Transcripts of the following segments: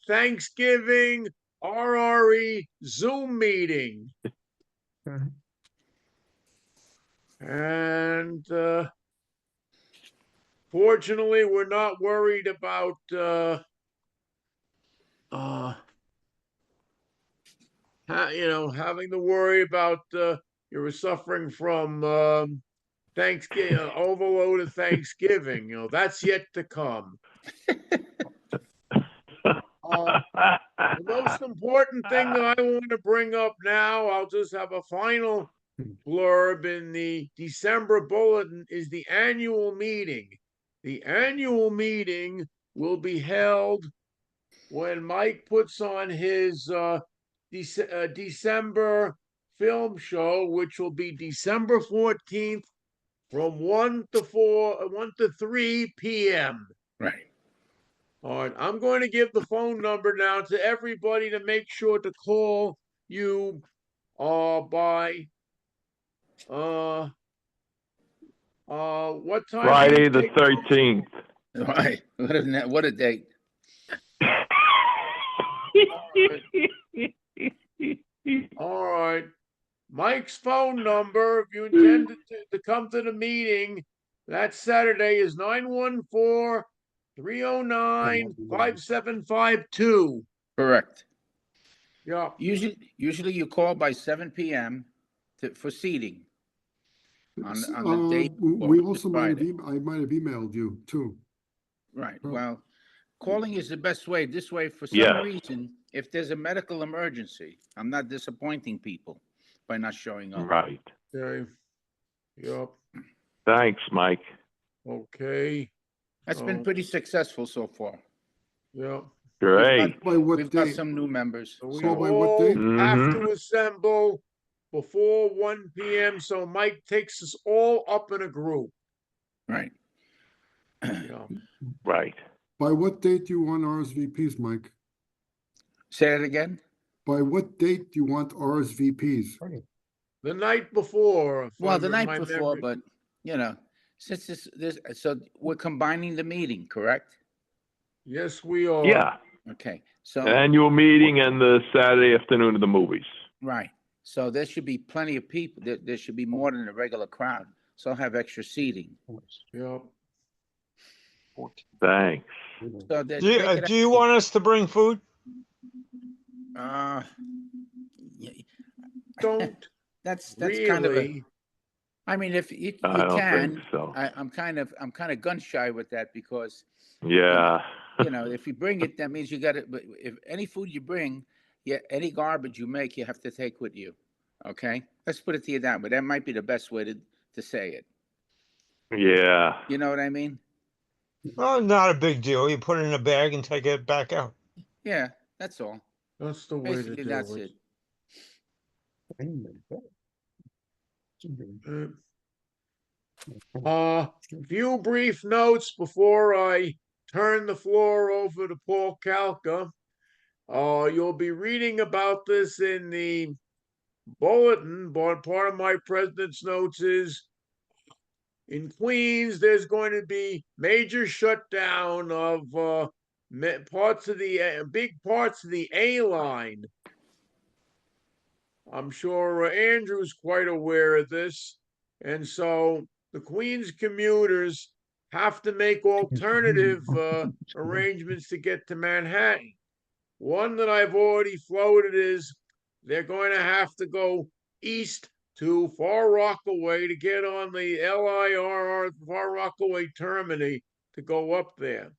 Thanksgiving RRE Zoom meeting. And fortunately, we're not worried about having to worry about you were suffering from Thanksgiving overload of Thanksgiving. That's yet to come. The most important thing that I want to bring up now, I'll just have a final blurb in the December bulletin, is the annual meeting. The annual meeting will be held when Mike puts on his December film show, which will be December 14th from 1 to 3 p.m. Right. All right, I'm going to give the phone number now to everybody to make sure to call you by what time? Friday the 13th. Right. What a date. All right. Mike's phone number, if you intend to come to the meeting, that Saturday is 914-309-5752. Correct. Yeah. Usually you call by 7 p.m. for seating. On the date. We also I might have emailed you too. Right. Well, calling is the best way. This way, for some reason, if there's a medical emergency, I'm not disappointing people by not showing up. Right. Okay. Yep. Thanks, Mike. Okay. That's been pretty successful so far. Yeah. Great. We've got some new members. So we all have to assemble before 1 p.m. so Mike takes us all up in a group. Right. Yeah. Right. By what date do you want RSVPs, Mike? Say it again. By what date do you want RSVPs? The night before. Well, the night before, but since this, so we're combining the meeting, correct? Yes, we are. Yeah. Okay. So annual meeting and the Saturday afternoon of the movies. Right. So there should be plenty of people. There should be more than a regular crowd. So I'll have extra seating. Yep. Thanks. So do you want us to bring food? Don't. That's really. Kind of a. I mean, if you I don't can, think so. I'm kind of gun shy with that because. Yeah. If you bring it, that means you got it. But if any food you bring, any garbage you make, you have to take with you. Okay, let's put it to you that way. That might be the best way to say it. Yeah. You know what I mean? Oh, not a big deal. You put it in a bag and take it back out. Yeah, that's all. That's the way Basically, to do that's it. Few brief notes before I turn the floor over to Paul Kalka. You'll be reading about this in the bulletin, but part of my president's notes is in Queens, there's going to be major shutdown of big parts of the A line. I'm sure Andrew's quite aware of this. And so the Queens commuters have to make alternative arrangements to get to Manhattan. One that I've already floated is they're going to have to go east to Far Rockaway to get on the LIRR Far Rockaway termini to go up there.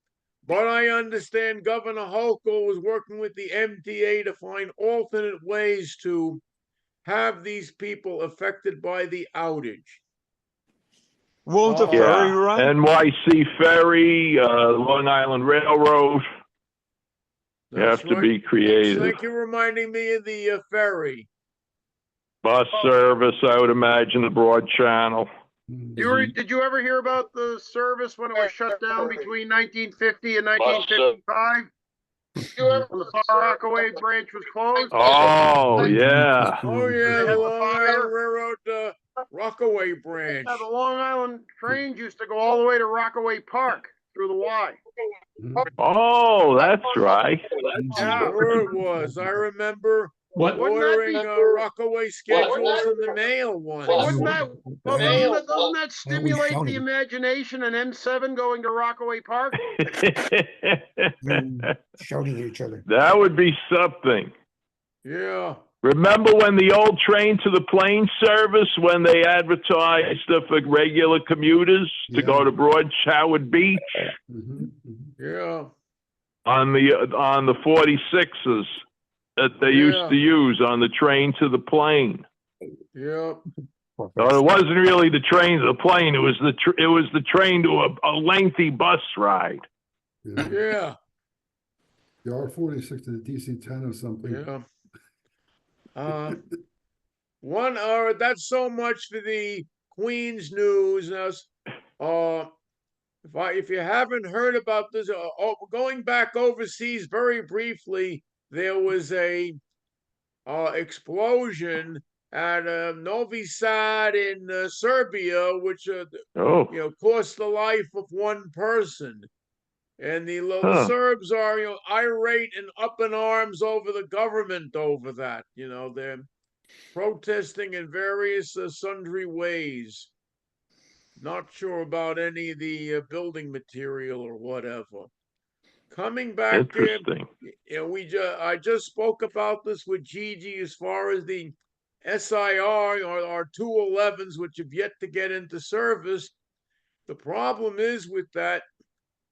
But I understand Governor Hochul was working with the MTA to find alternate ways to have these people affected by the outage. Won't the ferry run? NYC ferry, Long Island Railroad. You have to be creative. Thank you for reminding me of the ferry. Bus service, I would imagine, the Broad Channel. Did you ever hear about the service when it was shut down between 1950 and 1955? When the Far Rockaway branch was closed? Oh, yeah. Oh, yeah, the Long Island Railroad Rockaway branch. Yeah, the Long Island trains used to go all the way to Rockaway Park. through the Y. Oh, that's right. Yeah. Sure it was. I remember What? Wouldn't that ordering be- Rockaway schedules in the mail once. Wouldn't that, well, doesn't that That was stimulate funny. the imagination, an M7 going to Rockaway Park? Shouting at each other. That would be something. Yeah. Remember when the old train to the plane service, when they advertised for regular commuters to Yeah. go to Broad Howard Beach Yeah. on the 46s that they used to use on the train to the plane? Yeah. No, it wasn't really the train to the plane. It was the train to a lengthy bus ride. Yeah. Yeah. The R46 to the DC-10 or something. Yeah. That's so much for the Queens news. If you haven't heard about this, going back overseas very briefly, there was a explosion at Novi Sad in Serbia, which Oh, cost the life of one person. And the Huh. Serbs are, irate and up in arms over the government over that. They're protesting in various sundry ways. Not sure about any of the building material or whatever. Coming back, interesting. I just spoke about this with Gigi as far as the SIR or our 211s, which have yet to get into service. The problem is with that.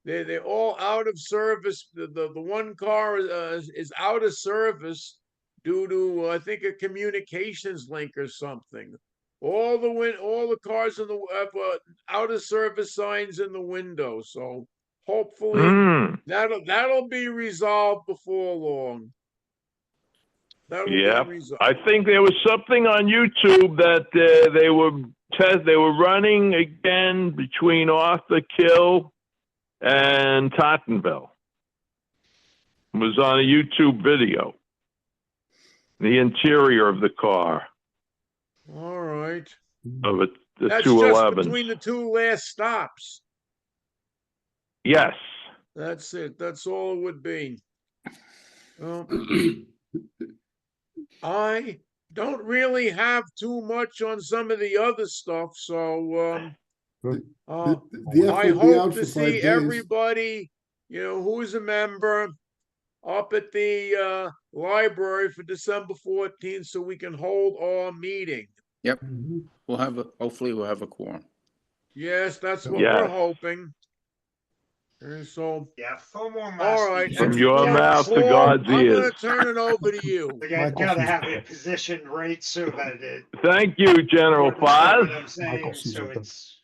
They're all out of service. The one car is out of service due to I think a communications link or something. All the cars in the have out of service signs in the window. So hopefully that'll be resolved before long. Yeah, I think there was something on YouTube that they were running again between Arthur Kill and Tottenville. It was on a YouTube video. The interior of the car. All right. Of the That's 211. just between the two last stops. Yes. That's it. That's all it would be. Well, I don't really have too much on some of the other stuff, so I hope to see everybody, who's a member up at the library for December 14th so we can hold our meeting. Yep. Hopefully we'll have a quorum. Yes, that's what we're hoping. And so, yeah, 4 more months. all right. From your mouth to God's I'm ears. going to turn it over to you. I gotta have it positioned right so that it. Thank you, General Paz.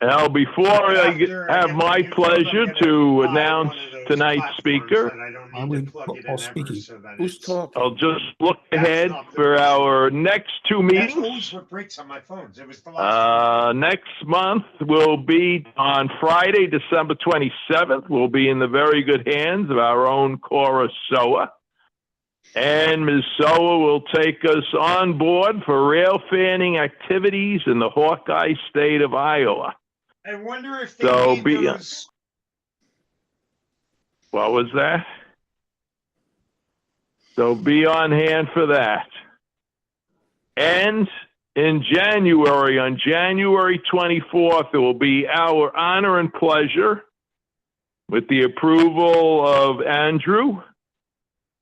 Now, before I have my pleasure to announce tonight's speaker, Who's talking? I'll just look ahead for our next two That's always meetings. what breaks on my phones. It was the last. Next month will be on Friday, December 27th. We'll be in the very good hands of our own Cora Soa. And Ms. Soa will take us on board for rail fanning activities in the Hawkeye state of Iowa. I wonder if they need those. What was that? So be on hand for that. And in January, on January 24th, it will be our honor and pleasure, with the approval of Andrew,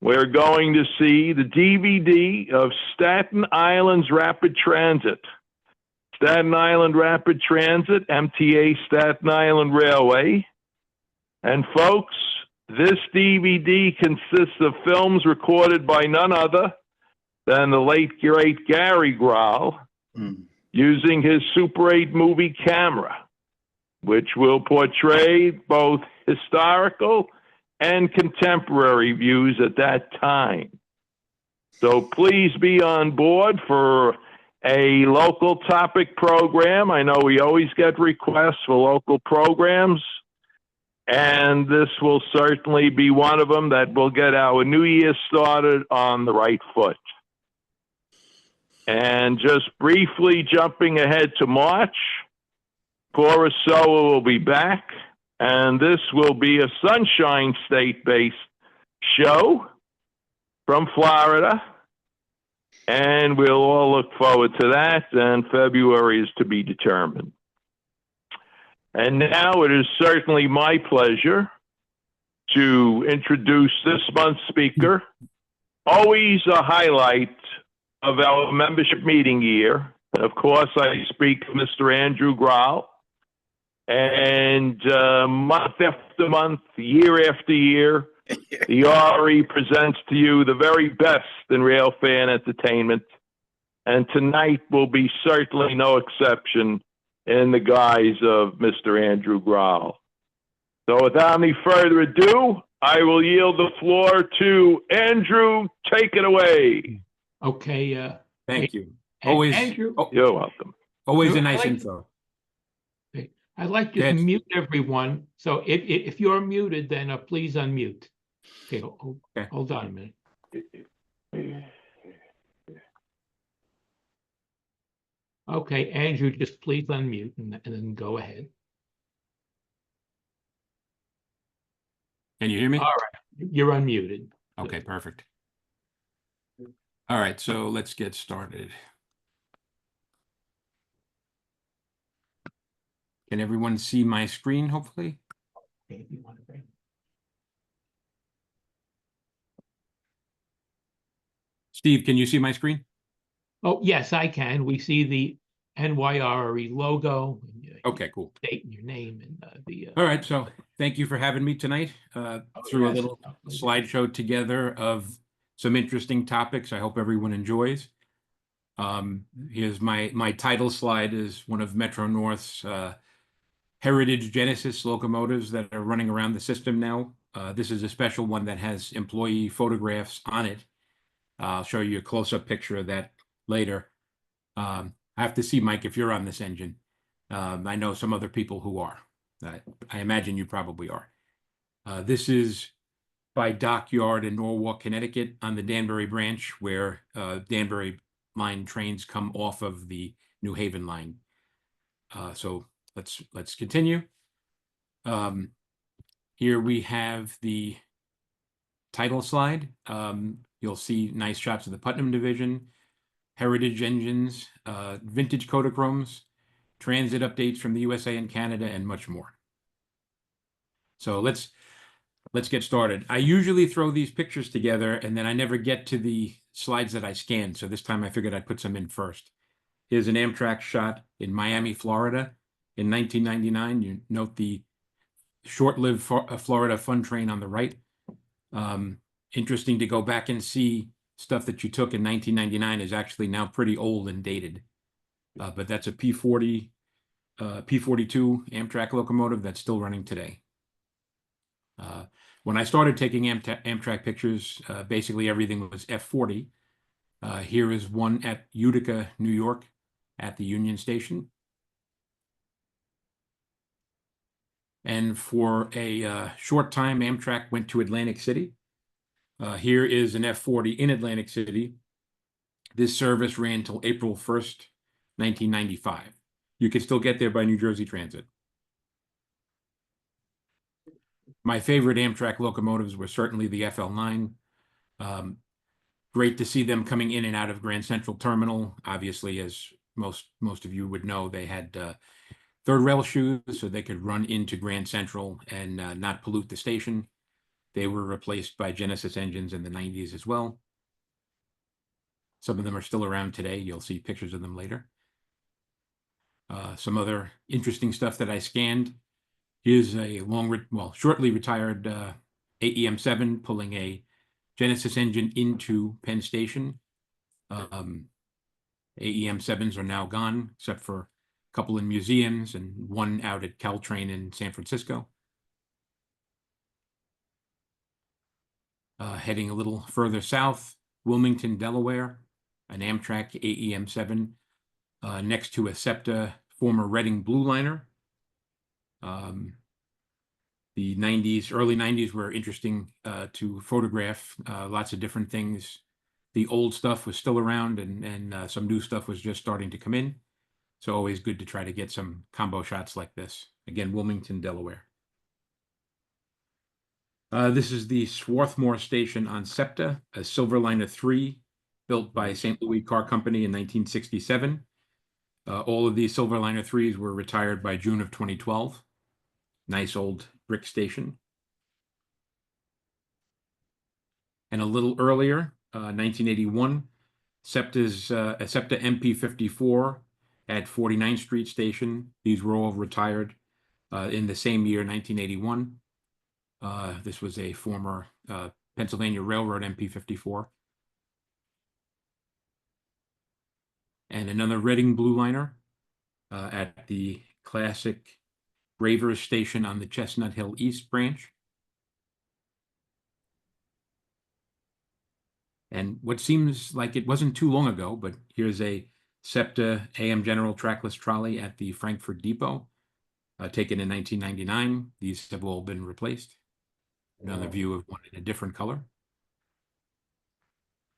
we're going to see the DVD of Staten Island's Rapid Transit. Staten Island Rapid Transit, MTA Staten Island Railway. And folks, this DVD consists of films recorded by none other than the late, great Gary Grahl, using his Super 8 movie camera, which will portray both historical and contemporary views at that time. So please be on board for a local topic program. I know we always get requests for local programs, and this will certainly be one of them that will get our new year started on the right foot. And just briefly jumping ahead to March, Cora Soa will be back And this will be a Sunshine State-based show from Florida. And we'll all look forward to that. And February is to be determined. And now it is certainly my pleasure to introduce this month's speaker. Always a highlight of our membership meeting year. Of course, I speak of Mr. Andrew Grahl. And month after month, year after year, the RE presents to you the very best in rail fan entertainment. And tonight will be certainly no exception in the guise of Mr. Andrew Grahl. So without any further ado, I will yield the floor to Andrew. Take it away. Okay, Thank you. An- Always, Andrew, You're welcome. always a I nice like- intro. I'd like to Yes. mute everyone. So if you're muted, then please unmute. Okay, Okay. hold on a minute. Okay, Andrew, just please unmute and then go ahead. Can you hear me? All right, you're unmuted. Okay, perfect. All right, so let's get started. Can everyone see my screen, hopefully? Okay, if you want to bring- Steve, can you see my screen? Oh, yes, I can. We see the NYRE logo, and your Okay, cool. date and your name and the. All right, so thank you for having me tonight. Threw a little slideshow together of some interesting topics. I hope everyone enjoys. Here's my title slide is one of Metro North's heritage Genesis locomotives that are running around the system now. This is a special one that has employee photographs on it. I'll show you a close-up picture of that later. I have to see, Mike, if you're on this engine. I know some other people who are. I imagine you probably are. This is by Dockyard in Norwalk, Connecticut, on the Danbury branch, where Danbury line trains come off of the New Haven line. So let's continue. Here we have the title slide. You'll see nice shots of the Putnam division, heritage engines, vintage Kodachromes, transit updates from the USA and Canada, and much more. So let's get started. I usually throw these pictures together and then I never get to the slides that I scanned. So this time I figured I'd put some in first. Here's an Amtrak shot in Miami, Florida in 1999. You note the short-lived Florida Fun Train on the right. Interesting to go back and see stuff that you took in 1999 is actually now pretty old and dated. But that's a P42 Amtrak locomotive that's still running today. When I started taking Amtrak pictures, basically everything was F40. Here is one at Utica, New York, at the Union Station. And for a short time, Amtrak went to Atlantic City. Here is an F40 in Atlantic City. This service ran till April 1st, 1995. You can still get there by New Jersey Transit. My favorite Amtrak locomotives were certainly the FL9. Great to see them coming in and out of Grand Central Terminal. Obviously, as most of you would know, they had third rail shoes so they could run into Grand Central and not pollute the station. They were replaced by Genesis engines in the 90s as well. Some of them are still around today. You'll see pictures of them later. Some other interesting stuff that I scanned. Here's a shortly retired AEM7 pulling a Genesis engine into Penn Station. AEM7s are now gone, except for a couple in museums and one out at Caltrain in San Francisco. Heading a little further south, Wilmington, Delaware, an Amtrak AEM7 next to a SEPTA former Reading Blue Liner. The 90s, early 90s were interesting to photograph, lots of different things. The old stuff was still around and some new stuff was just starting to come in. So always good to try to get some combo shots like this. Again, Wilmington, Delaware. This is the Swarthmore Station on SEPTA, a Silverliner 3 built by St. Louis Car Company in 1967. All of these Silverliner 3s were retired by June of 2012. Nice old brick station. And a little earlier, 1981, SEPTA's a SEPTA MP54 at 49th Street Station. These were all retired in the same year, 1981. This was a former Pennsylvania Railroad MP54. And another Reading Blue Liner at the Classic Gravers Station on the Chestnut Hill East branch. And what seems like it wasn't too long ago, but here's a SEPTA AM General trackless trolley at the Frankfurt Depot, taken in 1999. These have all been replaced. Another view of one in a different color.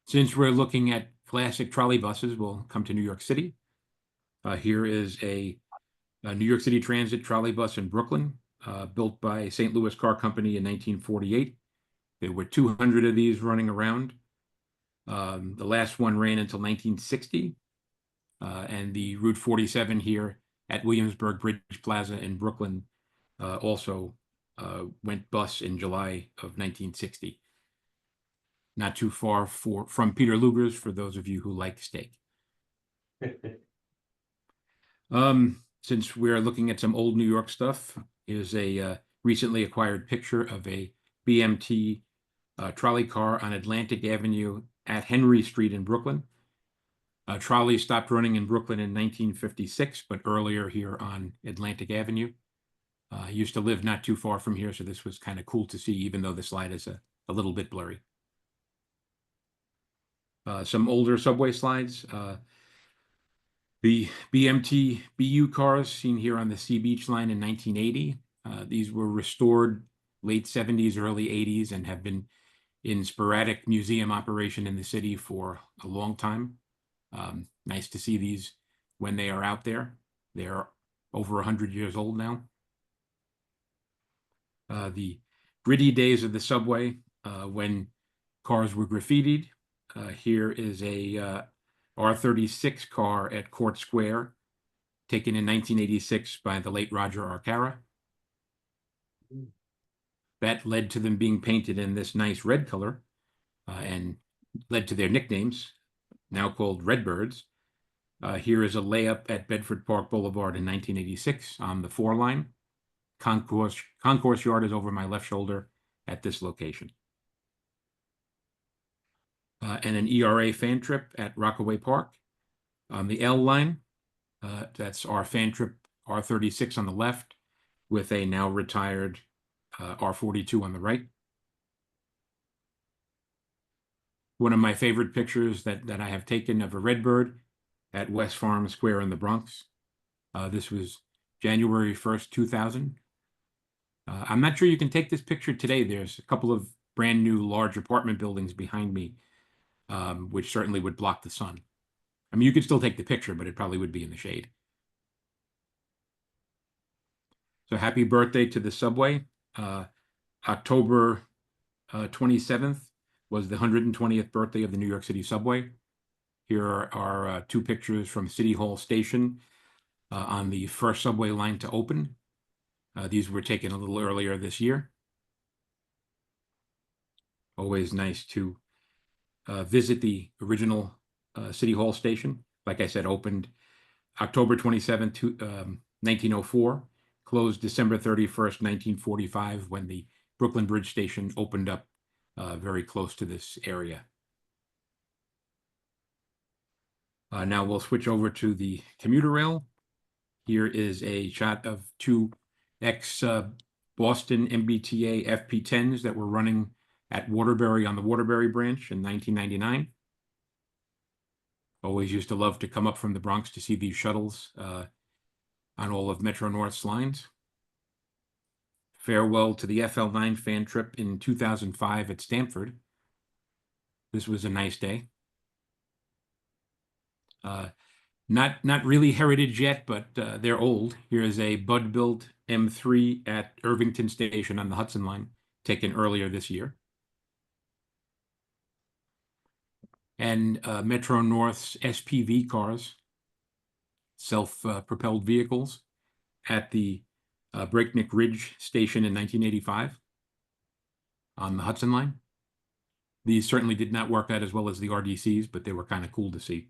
Since we're looking at classic trolley buses, we'll come to New York City. Here is a New York City Transit trolley bus in Brooklyn, built by St. Louis Car Company in 1948. There were 200 of these running around. The last one ran until 1960. And the Route 47 here at Williamsburg Bridge Plaza in Brooklyn also went bus in July of 1960. Not too far from Peter Luger's, for those of you who like steak. Since we're looking at some old New York stuff, here's a recently acquired picture of a BMT trolley car on Atlantic Avenue at Henry Street in Brooklyn. Trolley stopped running in Brooklyn in 1956, but earlier here on Atlantic Avenue. I used to live not too far from here, so this was kind of cool to see, even though the slide is a little bit blurry. Some older subway slides. The BMT BU cars seen here on the Sea Beach line in 1980. These were restored late 70s, early 80s, and have been in sporadic museum operation in the city for a long time. Nice to see these when they are out there. They're over 100 years old now. The gritty days of the subway when cars were graffitied. Here is a R36 car at Court Square, taken in 1986 by the late Roger Arcara. That led to them being painted in this nice red color and led to their nicknames, now called Redbirds. Here is a layup at Bedford Park Boulevard in 1986 on the 4 line. Concourse yard is over my left shoulder at this location. And an ERA fan trip at Rockaway Park. On the L line, that's our fan trip R36 on the left, with a now retired R42 on the right. One of my favorite pictures that I have taken of a Redbird at West Farm Square in the Bronx. This was January 1st, 2000. I'm not sure you can take this picture today. There's a couple of brand new large apartment buildings behind me, which certainly would block the sun. I mean, you could still take the picture, but it probably would be in the shade. So happy birthday to the subway. October 27th was the 120th birthday of the New York City subway. Here are 2 pictures from City Hall Station on the first subway line to open. These were taken a little earlier this year. Always nice to visit the original City Hall Station. Like I said, opened October 27, 1904, closed December 31st, 1945, when the Brooklyn Bridge Station opened up very close to this area. Now we'll switch over to the commuter rail. Here is a shot of 2 ex-Boston MBTA FP10s that were running at Waterbury on the Waterbury branch in 1999. Always used to love to come up from the Bronx to see these shuttles on all of Metro North's lines. Farewell to the FL9 fan trip in 2005 at Stamford. This was a nice day. Not really heritage yet, but they're old. Here is a Bud-built M3 at Irvington Station on the Hudson line taken earlier this year. And Metro North's SPV cars, self-propelled vehicles, at the Breakneck Ridge station in 1985 on the Hudson Line. These certainly did not work out as well as the RDCs, but they were kind of cool to see.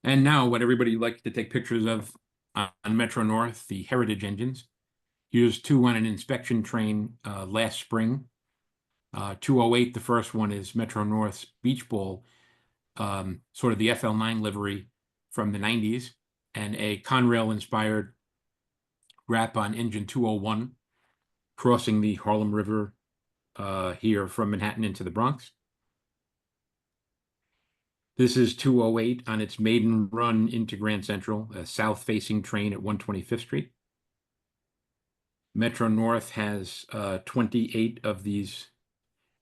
And now what everybody likes to take pictures of on Metro North, the Heritage engines. Here's two on an inspection train last spring. 208, the first one is Metro North's Beach Ball, sort of the FL9 livery from the 90s, and a Conrail-inspired wrap on engine 201, crossing the Harlem River here from Manhattan into the Bronx. This is 208 on its maiden run into Grand Central, a south-facing train at 125th Street. Metro North has 28 of these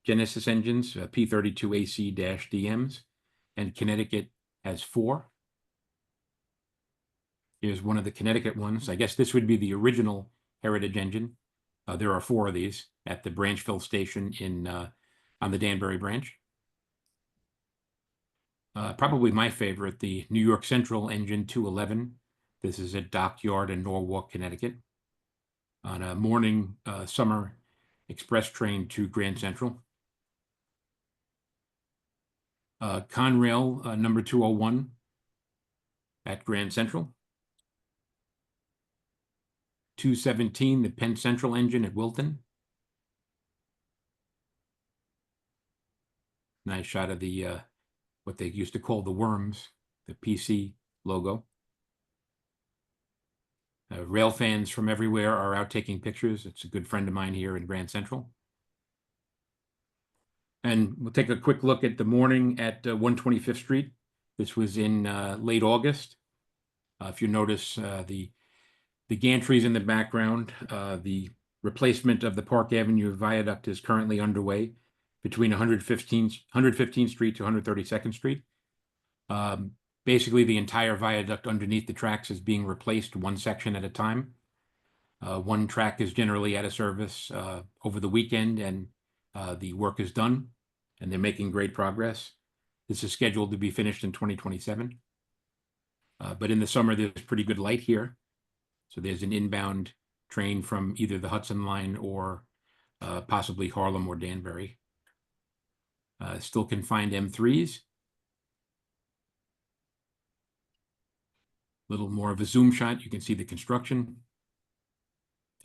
Genesis engines, P32AC-DMs, and Connecticut has 4. Here's one of the Connecticut ones. I guess this would be the original Heritage engine. There are 4 of these at the Branchville station on the Danbury branch. Probably my favorite, the New York Central engine 211. This is at Dockyard in Norwalk, Connecticut, on a morning summer express train to Grand Central. Conrail number 201 at Grand Central. 217, the Penn Central engine at Wilton. Nice shot of the what they used to call the worms, the PC logo. Rail fans from everywhere are out taking pictures. It's a good friend of mine here in Grand Central. And we'll take a quick look at the morning at 125th Street. This was in late August. If you notice the gantries in the background, the replacement of the Park Avenue viaduct is currently underway between 115th Street to 132nd Street. Basically, the entire viaduct underneath the tracks is being replaced one section at a time. One track is generally out of service over the weekend, and the work is done, and they're making great progress. This is scheduled to be finished in 2027. But in the summer, there's pretty good light here. So there's an inbound train from either the Hudson Line or possibly Harlem or Danbury. Still can find M3s. Little more of a zoom shot. You can see the construction.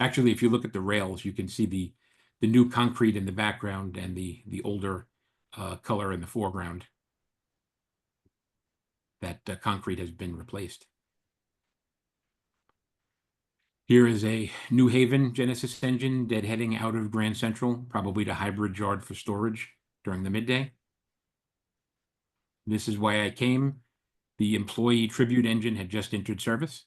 Actually, if you look at the rails, you can see the new concrete in the background and the older color in the foreground. That concrete has been replaced. Here is a New Haven Genesis engine deadheading out of Grand Central, probably to hybrid yard for storage during the midday. This is why I came. The employee tribute engine had just entered service.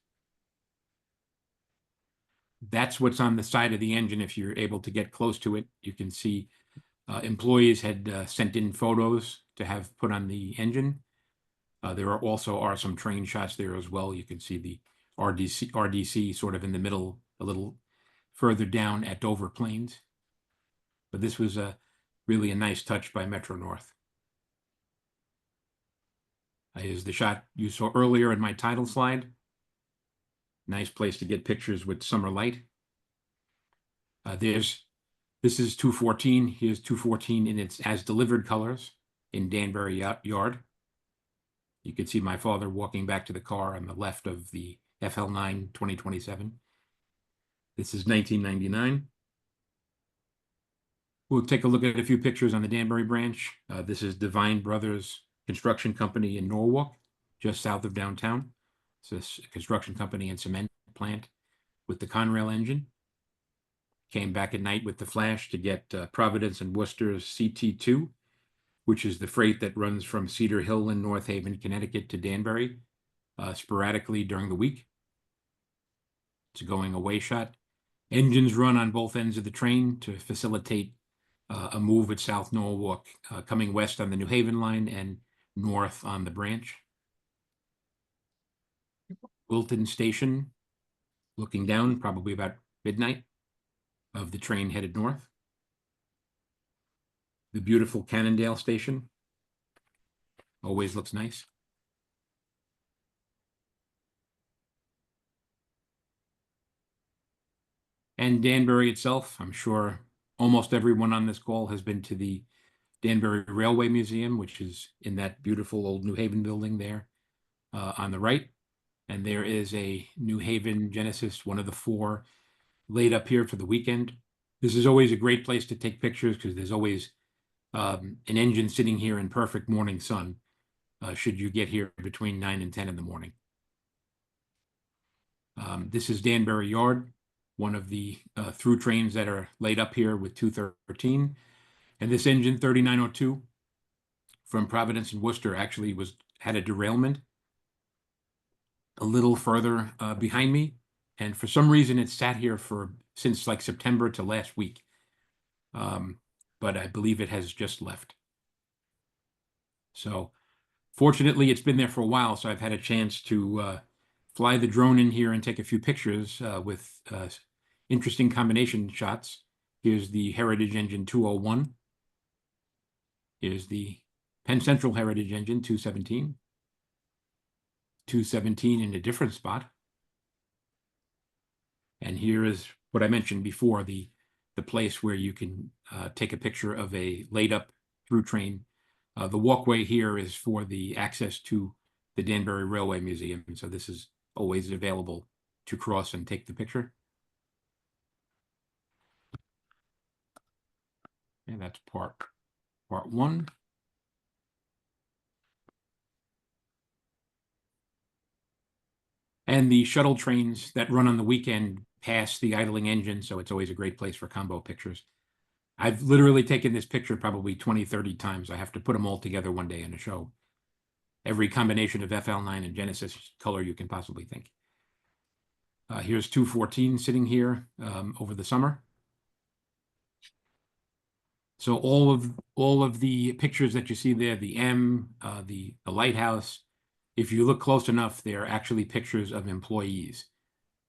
That's what's on the side of the engine. If you're able to get close to it, you can see employees had sent in photos to have put on the engine. There are also some train shots there as well. You can see the RDC sort of in the middle, a little further down at Dover Plains. But this was really a nice touch by Metro North. Here's the shot you saw earlier in my title slide. Nice place to get pictures with summer light. This is 214. Here's 214 in its as delivered colors in Danbury Yard. You can see my father walking back to the car on the left of the FL9 2027. This is 1999. We'll take a look at a few pictures on the Danbury branch. This is Divine Brothers Construction Company in Norwalk, just south of downtown. It's a construction company and cement plant with the Conrail engine. Came back at night with the flash to get Providence and Worcester's CT2, which is the freight that runs from Cedar Hill in North Haven, Connecticut to Danbury sporadically during the week. It's a going away shot. Engines run on both ends of the train to facilitate a move at South Norwalk, coming west on the New Haven line and north on the branch. Wilton Station, looking down, probably about midnight. of the train headed north. The beautiful Cannondale station always looks nice. And Danbury itself, I'm sure almost everyone on this call has been to the Danbury Railway Museum, which is in that beautiful old New Haven building there on the right. And there is a New Haven Genesis, one of the 4, laid up here for the weekend. This is always a great place to take pictures because there's always an engine sitting here in perfect morning sun, should you get here between 9 and 10 in the morning. This is Danbury Yard, one of the through trains that are laid up here with 213. And this engine 3902 from Providence and Worcester actually had a derailment a little further behind me. And for some reason, it sat here since like September to last week. But I believe it has just left. So fortunately, it's been there for a while. So I've had a chance to fly the drone in here and take a few pictures with interesting combination shots. Here's the Heritage Engine 201. Here's the Penn Central Heritage Engine 217. 217 in a different spot. And here is what I mentioned before, the place where you can take a picture of a laid up through train. The walkway here is for the access to the Danbury Railway Museum. And so this is always available to cross and take the picture. And that's part 1. And the shuttle trains that run on the weekend pass the idling engine, so it's always a great place for combo pictures. I've literally taken this picture probably 20, 30 times. I have to put them all together one day in a show. Every combination of FL9 and Genesis color you can possibly think. Here's 214 sitting here over the summer. So all of the pictures that you see there, the M, the lighthouse, if you look close enough, they're actually pictures of employees.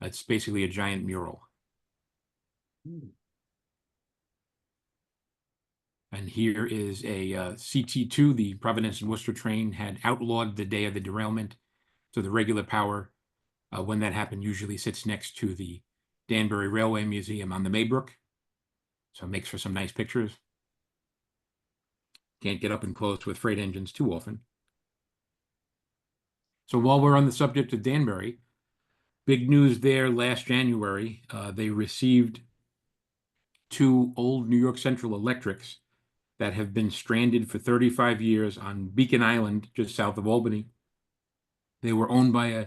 It's basically a giant mural. And here is a CT2, the Providence and Worcester train had outlawed the day of the derailment. So the regular power, when that happened, usually sits next to the Danbury Railway Museum on the Maybrook. So it makes for some nice pictures. Can't get up and close with freight engines too often. So while we're on the subject of Danbury, big news there last January, they received 2 old New York Central electrics that have been stranded for 35 years on Beacon Island, just south of Albany. They were owned by a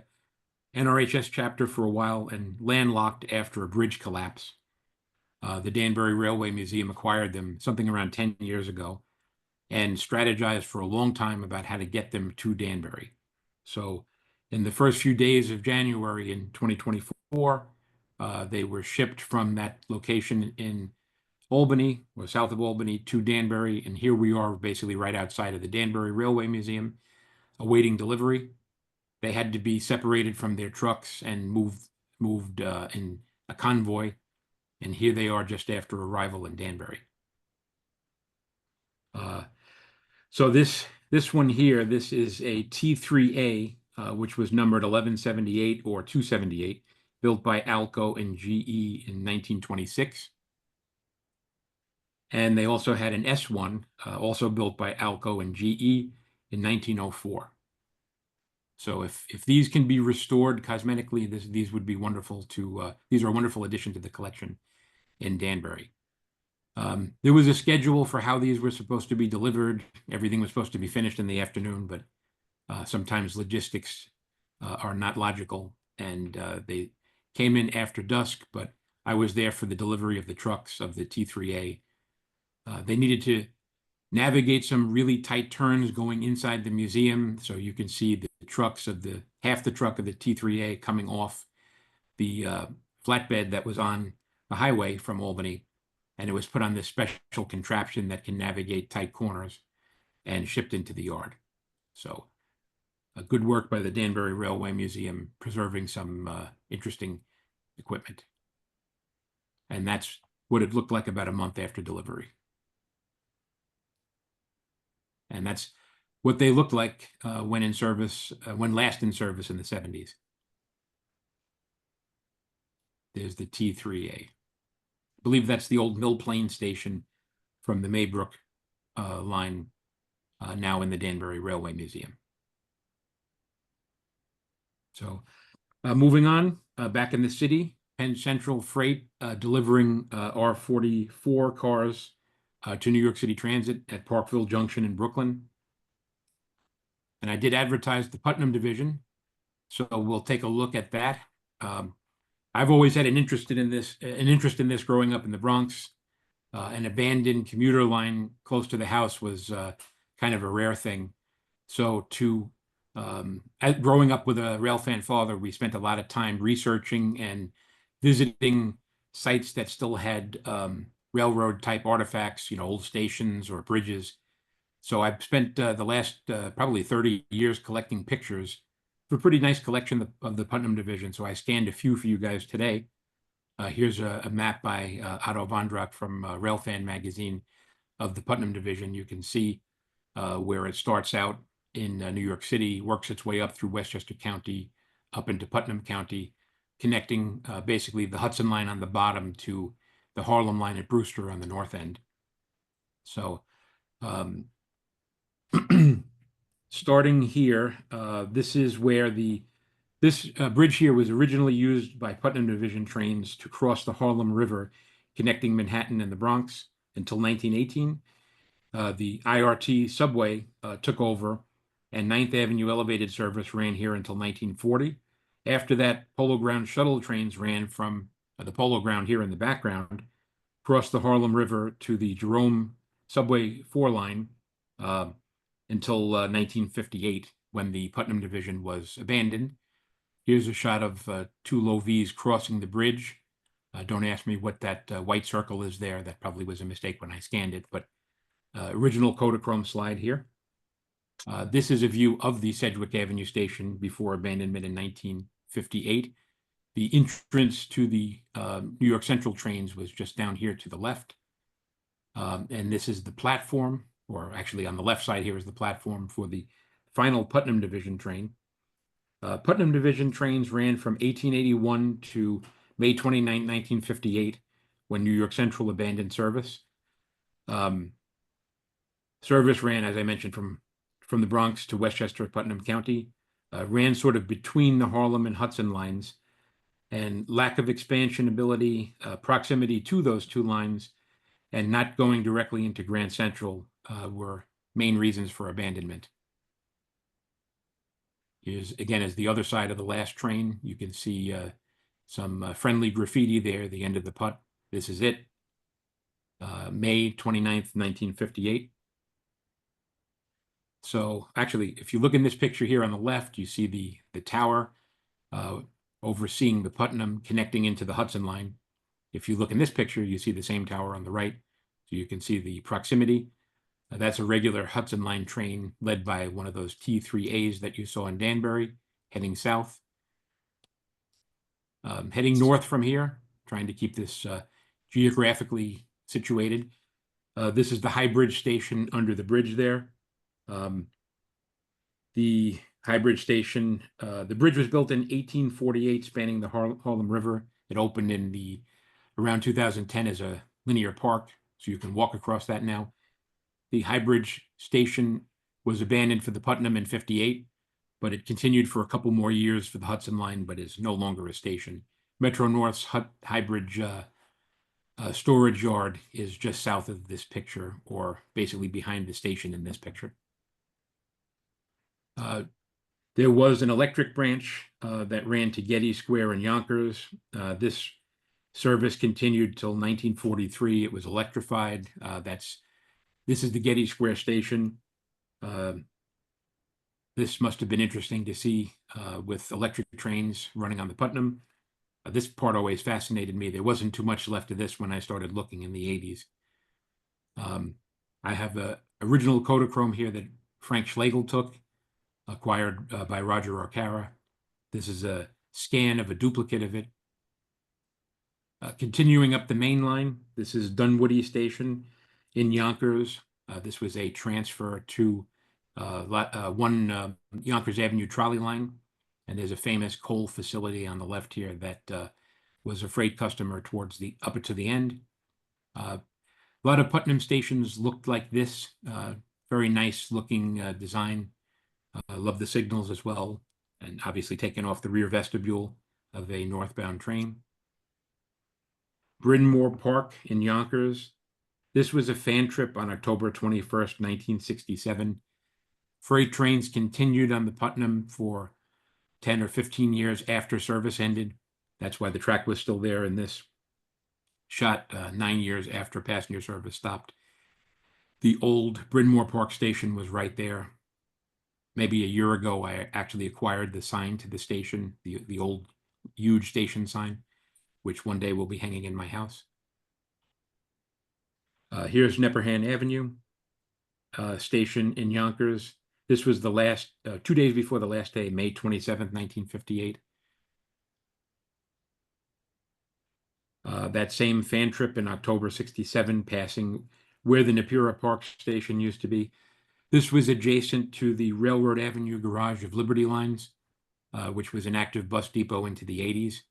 NRHS chapter for a while and landlocked after a bridge collapse. The Danbury Railway Museum acquired them something around 10 years ago and strategized for a long time about how to get them to Danbury. So in the first few days of January in 2024, they were shipped from that location in Albany or south of Albany to Danbury. And here we are basically right outside of the Danbury Railway Museum awaiting delivery. They had to be separated from their trucks and moved in a convoy. And here they are just after arrival in Danbury. So this one here, this is a T3A, which was numbered 1178 or 278, built by Alco and GE in 1926. And they also had an S1, also built by Alco and GE in 1904. So if these can be restored cosmetically, these would be wonderful these are a wonderful addition to the collection in Danbury. There was a schedule for how these were supposed to be delivered. Everything was supposed to be finished in the afternoon, but sometimes logistics are not logical, and they came in after dusk, but I was there for the delivery of the trucks of the T3A. They needed to navigate some really tight turns going inside the museum, so you can see the trucks of half the truck of the T3A coming off the flatbed that was on the highway from Albany. And it was put on this special contraption that can navigate tight corners and shipped into the yard. So good work by the Danbury Railway Museum, preserving some interesting equipment. And that's what it looked like about a month after delivery. And that's what they looked like when in service, when last in service in the 70s. There's the T3A. I believe that's the old Mill Plain station from the Maybrook line, now in the Danbury Railway Museum. So moving on, back in the city, Penn Central Freight delivering R44 cars to New York City Transit at Parkville Junction in Brooklyn. And I did advertise the Putnam division, so we'll take a look at that. I've always had an interest in this growing up in the Bronx. An abandoned commuter line close to the house was kind of a rare thing. So growing up with a railfan father, we spent a lot of time researching and visiting sites that still had railroad type artifacts, old stations or bridges. So I've spent the last probably 30 years collecting pictures. A pretty nice collection of the Putnam division. So I scanned a few for you guys today. Here's a map by Otto Vondrock from Railfan magazine of the Putnam division. You can see where it starts out in New York City, works its way up through Westchester County, up into Putnam County, connecting basically the Hudson line on the bottom to the Harlem line at Brewster on the north end. So starting here, this is where this bridge here was originally used by Putnam Division trains to cross the Harlem River, connecting Manhattan and the Bronx until 1918. The IRT subway took over, and 9th Avenue elevated service ran here until 1940. After that, Polo Ground shuttle trains ran from the Polo Ground here in the background, crossed the Harlem River to the Jerome Subway 4 line until 1958, when the Putnam Division was abandoned. Here's a shot of 2 low V's crossing the bridge. Don't ask me what that white circle is there. That probably was a mistake when I scanned it, but original Kodachrome slide here. This is a view of the Sedgwick Avenue station before abandonment in 1958. The entrance to the New York Central trains was just down here to the left. And this is the platform, or actually on the left side here is the platform for the final Putnam Division train. Putnam Division trains ran from 1881 to May 29, 1958, when New York Central abandoned service. Service ran, as I mentioned, from the Bronx to Westchester, Putnam County, ran sort of between the Harlem and Hudson lines, and lack of expansion ability, proximity to those 2 lines, and not going directly into Grand Central were main reasons for abandonment. Here's, again, as the other side of the last train. You can see some friendly graffiti there, the end of the putt. This is it. May 29th, 1958. So actually, if you look in this picture here on the left, you see the tower overseeing the Putnam connecting into the Hudson line. If you look in this picture, you see the same tower on the right. So you can see the proximity. That's a regular Hudson line train led by one of those T3As that you saw in Danbury, heading south. Heading north from here, trying to keep this geographically situated. This is the High Bridge station under the bridge there. The High Bridge station, the bridge was built in 1848, spanning the Harlem River. It opened in around 2010 as a linear park, so you can walk across that now. The High Bridge station was abandoned for the Putnam in 58, but it continued for a couple more years for the Hudson line, but is no longer a station. Metro North's High Bridge storage yard is just south of this picture, or basically behind the station in this picture. There was an electric branch that ran to Getty Square in Yonkers. This service continued till 1943. It was electrified. This is the Getty Square station. This must have been interesting to see with electric trains running on the Putnam. This part always fascinated me. There wasn't too much left of this when I started looking in the 80s. I have an original Kodachrome here that Frank Schlegel took, acquired by Roger Arcara. This is a scan of a duplicate of it. Continuing up the main line, this is Dunwoody Station in Yonkers. This was a transfer to Yonkers Avenue trolley line. And there's a famous coal facility on the left here that was a freight customer towards the up to the end. A lot of Putnam stations looked like this. Very nice looking design. I love the signals as well. And obviously taken off the rear vestibule of a northbound train. Bryn Mawr Park in Yonkers. This was a fan trip on October 21st, 1967. Freight trains continued on the Putnam for 10 or 15 years after service ended. That's why the track was still there in this shot 9 years after passenger service stopped. The old Bryn Mawr Park station was right there. Maybe a year ago, I actually acquired the sign to the station, the old huge station sign, which one day will be hanging in my house. Here's Nepperhan Avenue station in Yonkers. This was the last, 2 days before the last day, May 27th, 1958. That same fan trip in October 67, passing where the Napira Park station used to be. This was adjacent to the Railroad Avenue garage of Liberty Lines, which was an active bus depot into the 80s.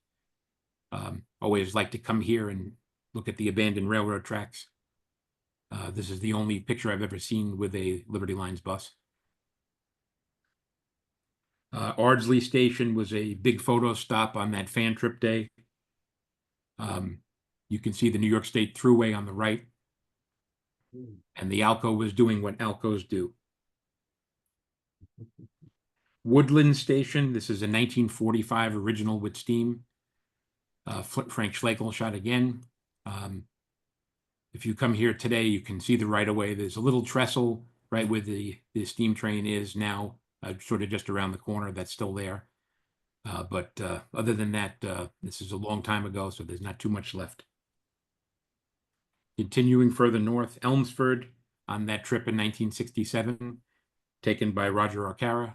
Always like to come here and look at the abandoned railroad tracks. This is the only picture I've ever seen with a Liberty Lines bus. Ardsley Station was a big photo stop on that fan trip day. You can see the New York State Thruway on the right. And the Alco was doing what Alcos do. Woodland Station, this is a 1945 original with steam. Frank Schlegel shot again. If you come here today, you can see the right-of-way. There's a little trestle right where the steam train is now, sort of just around the corner. That's still there. But other than that, this is a long time ago, so there's not too much left. Continuing further north, Elmsford on that trip in 1967, taken by Roger Arcara,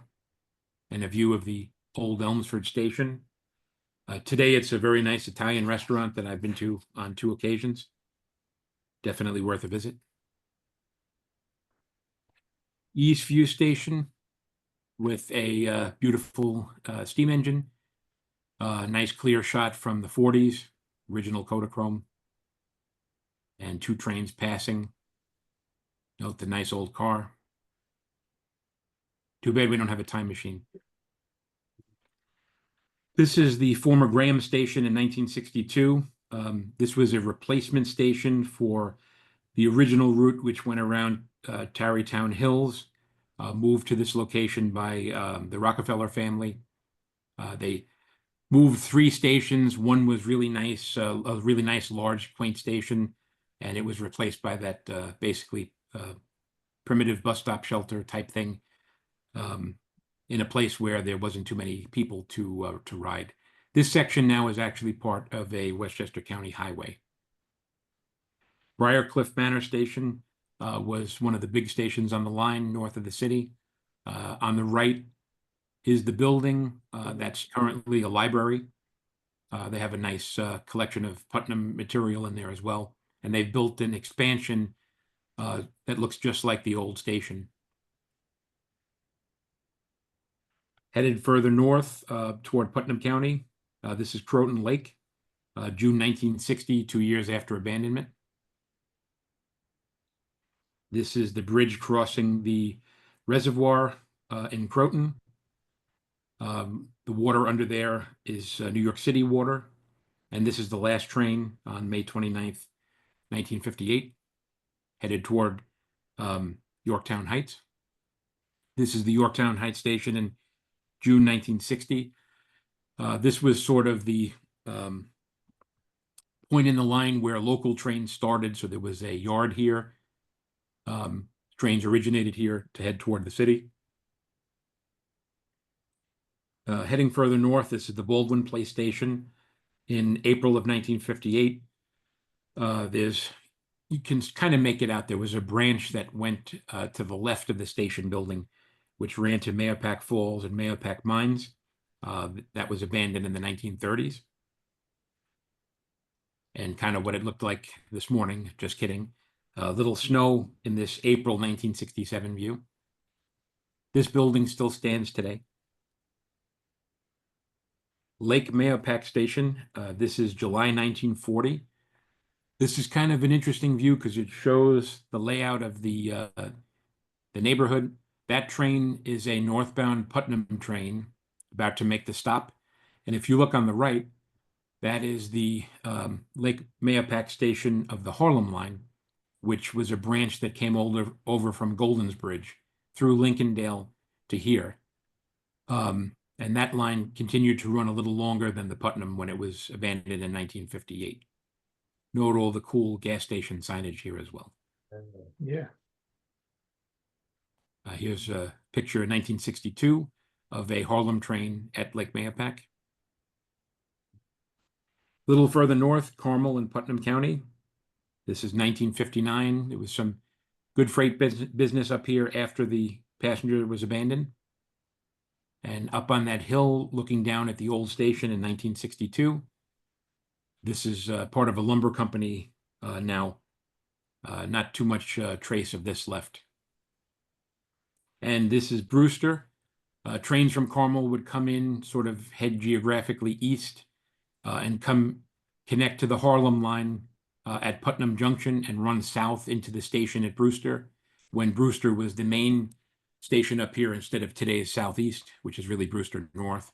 and a view of the old Elmsford station. Today, it's a very nice Italian restaurant that I've been to on 2 occasions. Definitely worth a visit. Eastview Station with a beautiful steam engine. Nice clear shot from the 40s, original Kodachrome. And 2 trains passing. Note the nice old car. Too bad we don't have a time machine. This is the former Graham Station in 1962. This was a replacement station for the original route, which went around Tarrytown Hills, moved to this location by the Rockefeller family. They moved 3 stations. One was really nice, a really nice, large, quaint station, and it was replaced by that basically primitive bus stop shelter type thing in a place where there wasn't too many people to ride. This section now is actually part of a Westchester County highway. Briarcliff Manor Station was one of the big stations on the line north of the city. On the right is the building that's currently a library. They have a nice collection of Putnam material in there as well. And they've built an expansion that looks just like the old station. Headed further north toward Putnam County, this is Croton Lake, June 1960, 2 years after abandonment. This is the bridge crossing the reservoir in Croton. The water under there is New York City water. And this is the last train on May 29th, 1958, headed toward Yorktown Heights. This is the Yorktown Heights station in June 1960. This was sort of the point in the line where local trains started. So there was a yard here. Trains originated here to head toward the city. Heading further north, this is the Baldwin Place station in April of 1958. You can kind of make it out. There was a branch that went to the left of the station building, which ran to Mahopac Falls and Mahopac Mines. That was abandoned in the 1930s. and kind of what it looked like this morning. Just kidding. A little snow in this April 1967 view. This building still stands today. Lake Mahopac Station. This is July 1940. This is kind of an interesting view because it shows the layout of the neighborhood. That train is a northbound Putnam train about to make the stop. And if you look on the right, that is the Lake Mahopac Station of the Harlem Line, which was a branch that came over from Golden's Bridge through Lincolndale to here. And that line continued to run a little longer than the Putnam when it was abandoned in 1958. Note all the cool gas station signage here as well. Yeah. Here's a picture in 1962 of a Harlem train at Lake Mahopac. A little further north, Carmel and Putnam County. This is 1959. There was some good freight business up here after the passenger was abandoned. And up on that hill, looking down at the old station in 1962. This is part of a lumber company now. Not too much trace of this left. And this is Brewster. Trains from Carmel would come in, sort of head geographically east and connect to the Harlem line at Putnam Junction and run south into the station at Brewster, when Brewster was the main station up here instead of today's southeast, which is really Brewster North.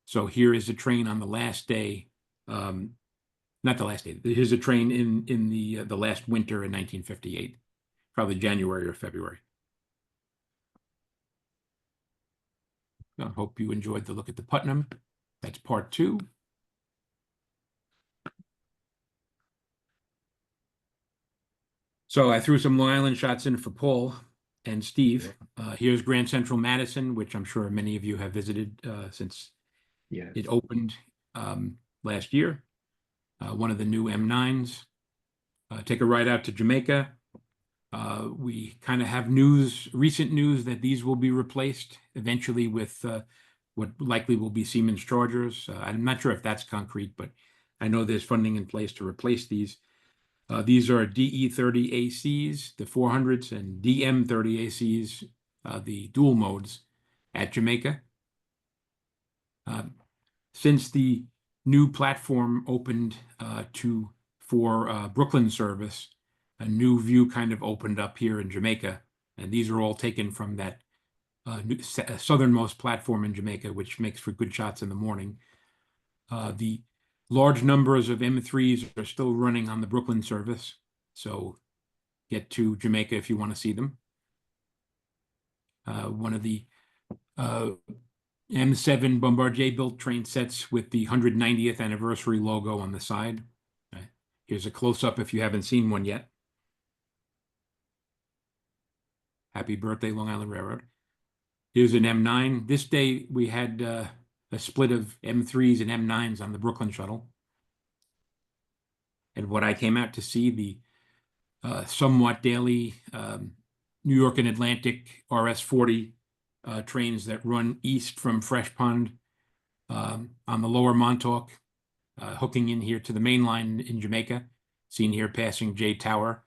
So here is a train on the last day, not the last day, here's a train in the last winter in 1958, probably January or February. I hope you enjoyed the look at the Putnam. That's part 2. So I threw some Long Island shots in for Paul and Steve. Here's Grand Central Madison, which I'm sure many of you have visited since it opened last year. One of the new M9s. Take a ride out to Jamaica. We kind of have recent news that these will be replaced eventually with what likely will be Siemens Chargers. I'm not sure if that's concrete, but I know there's funding in place to replace these. These are DE30 ACs, the 400s, and DM30 ACs, the dual modes at Jamaica. Since the new platform opened for Brooklyn service, a new view kind of opened up here in Jamaica, and these are all taken from that southernmost platform in Jamaica, which makes for good shots in the morning. The large numbers of M3s are still running on the Brooklyn service, so get to Jamaica if you want to see them. One of the M7 Bombardier built train sets with the 190th anniversary logo on the side. Here's a close-up if you haven't seen one yet. Happy birthday, Long Island Railroad. Here's an M9. This day we had a split of M3s and M9s on the Brooklyn shuttle. And what I came out to see, the somewhat daily New York and Atlantic RS-40 trains that run east from Fresh Pond on the lower Montauk, hooking in here to the main line in Jamaica, seen here passing J Tower.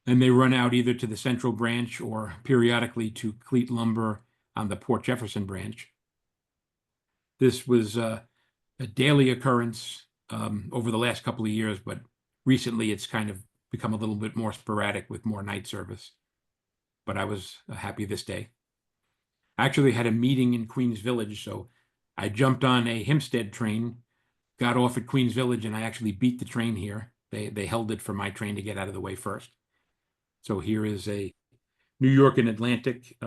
And they run out either to the Central Branch or periodically to Cleat Lumber on the Port Jefferson branch. This was a daily occurrence over the last couple of years, but recently it's kind of become a little bit more sporadic with more night service. But I was happy this day. I actually had a meeting in Queens Village, so I jumped on a Hempstead train, got off at Queens Village, and I actually beat the train here. They held it for my train to get out of the way first. So here is a New York and Atlantic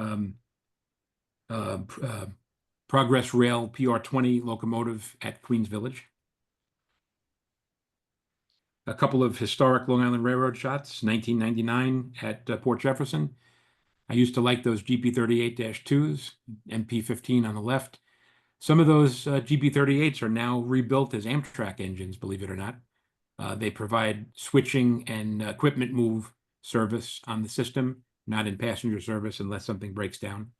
Progress Rail PR20 locomotive at Queens Village. A couple of historic Long Island Railroad shots, 1999 at Port Jefferson. I used to like those GP38-2s, MP15 on the left. Some of those GP38s are now rebuilt as Amtrak engines, believe it or not. They provide switching and equipment move service on the system, not in passenger service unless something breaks down.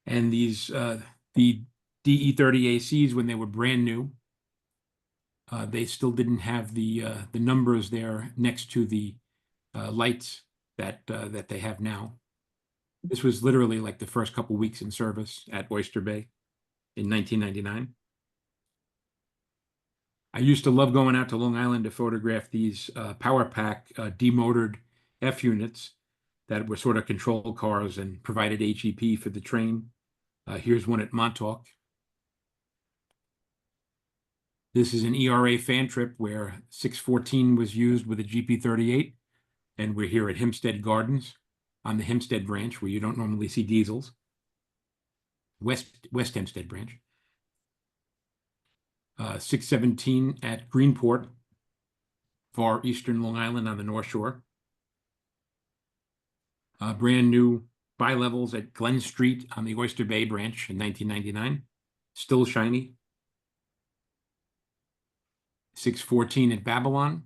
And these, the DE30 ACs, when they were brand new, they still didn't have the numbers there next to the lights that they have now. This was literally like the first couple weeks in service at Oyster Bay in 1999. I used to love going out to Long Island to photograph these power pack demotored F units that were sort of control cars and provided HEP for the train. Here's one at Montauk. This is an ERA fan trip where 614 was used with a GP38, and we're here at Hempstead Gardens on the Hempstead branch where you don't normally see diesels. West Hempstead branch. 617 at Greenport, far eastern Long Island on the North Shore. Brand new bi-levels at Glen Street on the Oyster Bay branch in 1999. Still shiny. 614 at Babylon.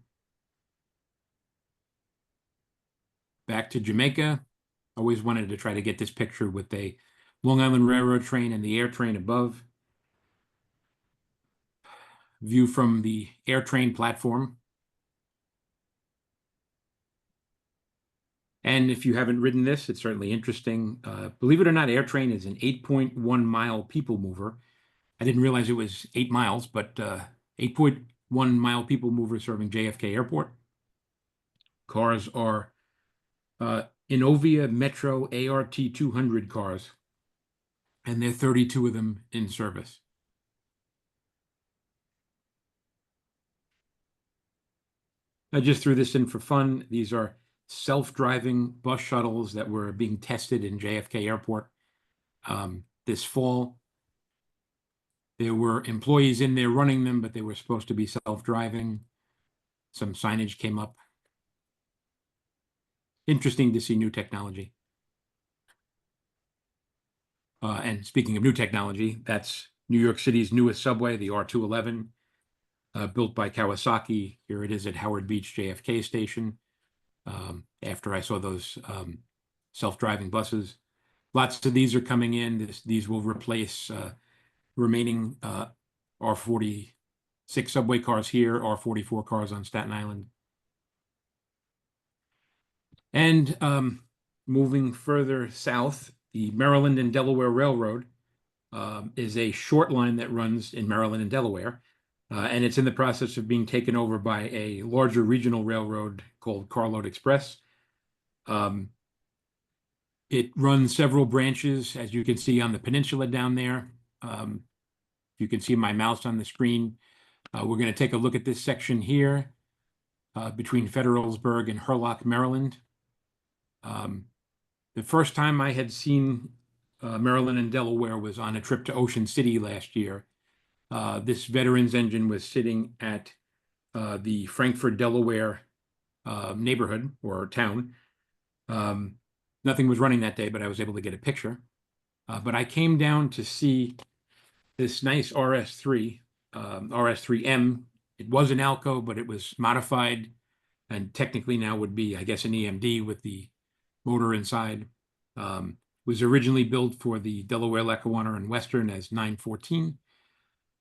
Back to Jamaica. Always wanted to try to get this picture with a Long Island Railroad train and the air train above. View from the air train platform. And if you haven't ridden this, it's certainly interesting. Believe it or not, AirTrain is an 8.1 mile people mover. I didn't realize it was 8 miles, but 8.1 mile people mover serving JFK Airport. Cars are Innovia Metro ART 200 cars, and there are 32 of them in service. I just threw this in for fun. These are self-driving bus shuttles that were being tested in JFK Airport this fall. There were employees in there running them, but they were supposed to be self-driving. Some signage came up. Interesting to see new technology. And speaking of new technology, that's New York City's newest subway, the R211, built by Kawasaki. Here it is at Howard Beach JFK station. After I saw those self-driving buses. Lots of these are coming in. These will replace remaining R46 subway cars here, R44 cars on Staten Island. And moving further south, the Maryland and Delaware Railroad is a short line that runs in Maryland and Delaware. And it's in the process of being taken over by a larger regional railroad called Carload Express. It runs several branches, as you can see on the peninsula down there. You can see my mouse on the screen. We're going to take a look at this section here between Federalsburg and Hurlock, Maryland. The first time I had seen Maryland and Delaware was on a trip to Ocean City last year. This veterans engine was sitting at the Frankfort, Delaware neighborhood or town. Nothing was running that day, but I was able to get a picture. But I came down to see this nice RS3, RS3M. It was an Alco, but it was modified and technically now would be, I guess, an EMD with the motor inside. Was originally built for the Delaware, Lackawanna, and Western as 914.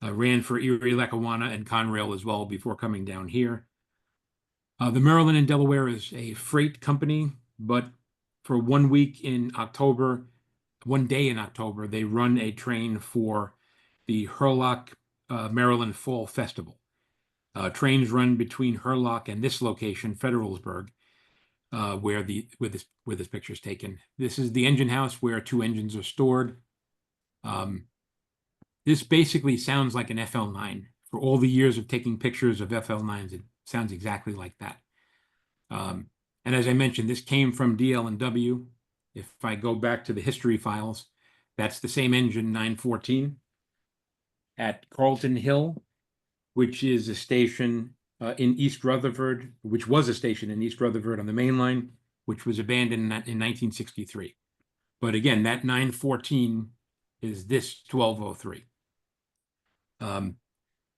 Ran for Erie, Lackawanna, and Conrail as well before coming down here. The Maryland and Delaware is a freight company, but for 1 week in October, 1 day in October, they run a train for the Hurlock, Maryland Fall Festival. Trains run between Hurlock and this location, Federalsburg, where this picture is taken. This is the engine house where 2 engines are stored. This basically sounds like an FL9. For all the years of taking pictures of FL9s, it sounds exactly like that. And as I mentioned, this came from DL&W. If I go back to the history files, that's the same engine, 914, at Carlton Hill, which is a station in East Rutherford, which was a station in East Rutherford on the main line, which was abandoned in 1963. But again, that 914 is this 1203.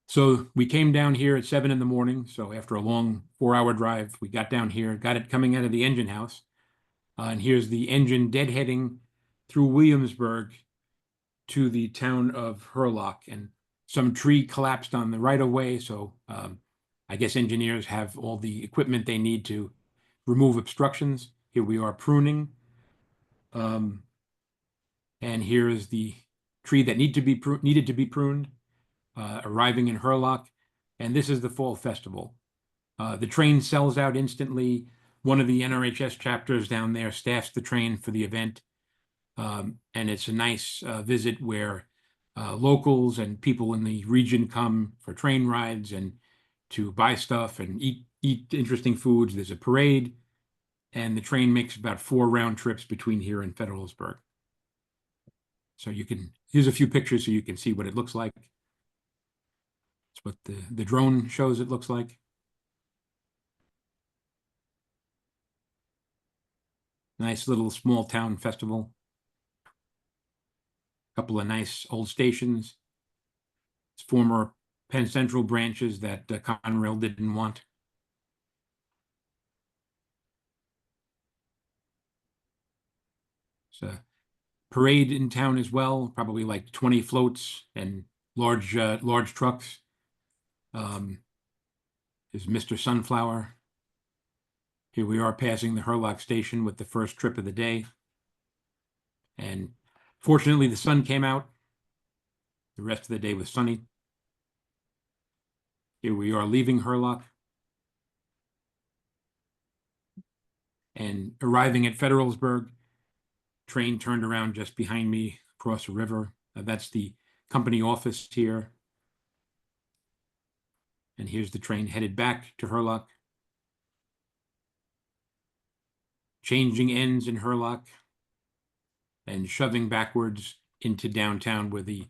So we came down here at 7 in the morning. So after a long 4-hour drive, we got down here, got it coming out of the engine house. And here's the engine deadheading through Williamsburg to the town of Hurlock. And some tree collapsed on the right of way, so I guess engineers have all the equipment they need to remove obstructions. Here we are pruning. And here is the tree that needed to be pruned, arriving in Hurlock. And this is the fall festival. The train sells out instantly. One of the NRHS chapters down there staffs the train for the event. And it's a nice visit where locals and people in the region come for train rides and to buy stuff and eat interesting foods. There's a parade, and the train makes about 4 round trips between here and Federalsburg. So here's a few pictures so you can see what it looks like. It's what the drone shows it looks like. Nice little small town festival. Couple of nice old stations. It's former Penn Central branches that Conrail didn't want. It's a parade in town as well, probably like 20 floats and large trucks. Is Mr. Sunflower. Here we are passing the Hurlock station with the first trip of the day. And fortunately, the sun came out. The rest of the day was sunny. Here we are leaving Hurlock and arriving at Federalsburg. Train turned around just behind me across the river. That's the company office here. And here's the train headed back to Hurlock. Changing ends in Hurlock and shoving backwards into downtown where the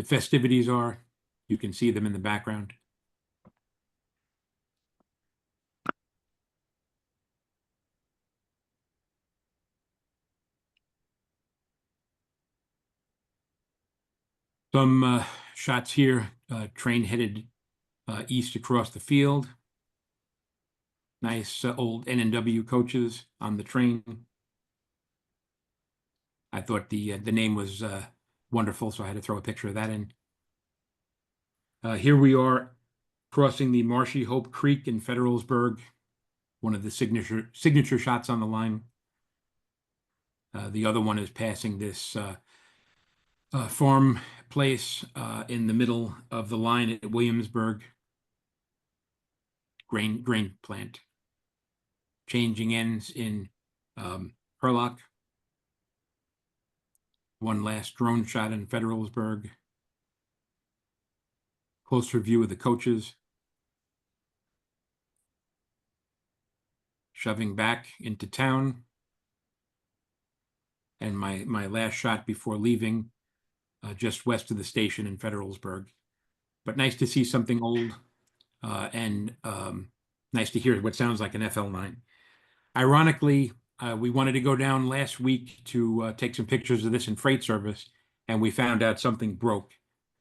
festivities are. You can see them in the background. Some shots here, train headed east across the field. Nice old N&W coaches on the train. I thought the name was wonderful, so I had to throw a picture of that in. Here we are crossing the Marshy Hope Creek in Federalsburg, one of the signature shots on the line. The other one is passing this farm place in the middle of the line at Williamsburg. Grain plant. Changing ends in Hurlock. One last drone shot in Federalsburg. Closer view of the coaches. Shoving back into town. And my last shot before leaving, just west of the station in Federalsburg. But nice to see something old and nice to hear what sounds like an FL9. Ironically, we wanted to go down last week to take some pictures of this in freight service, and we found out something broke.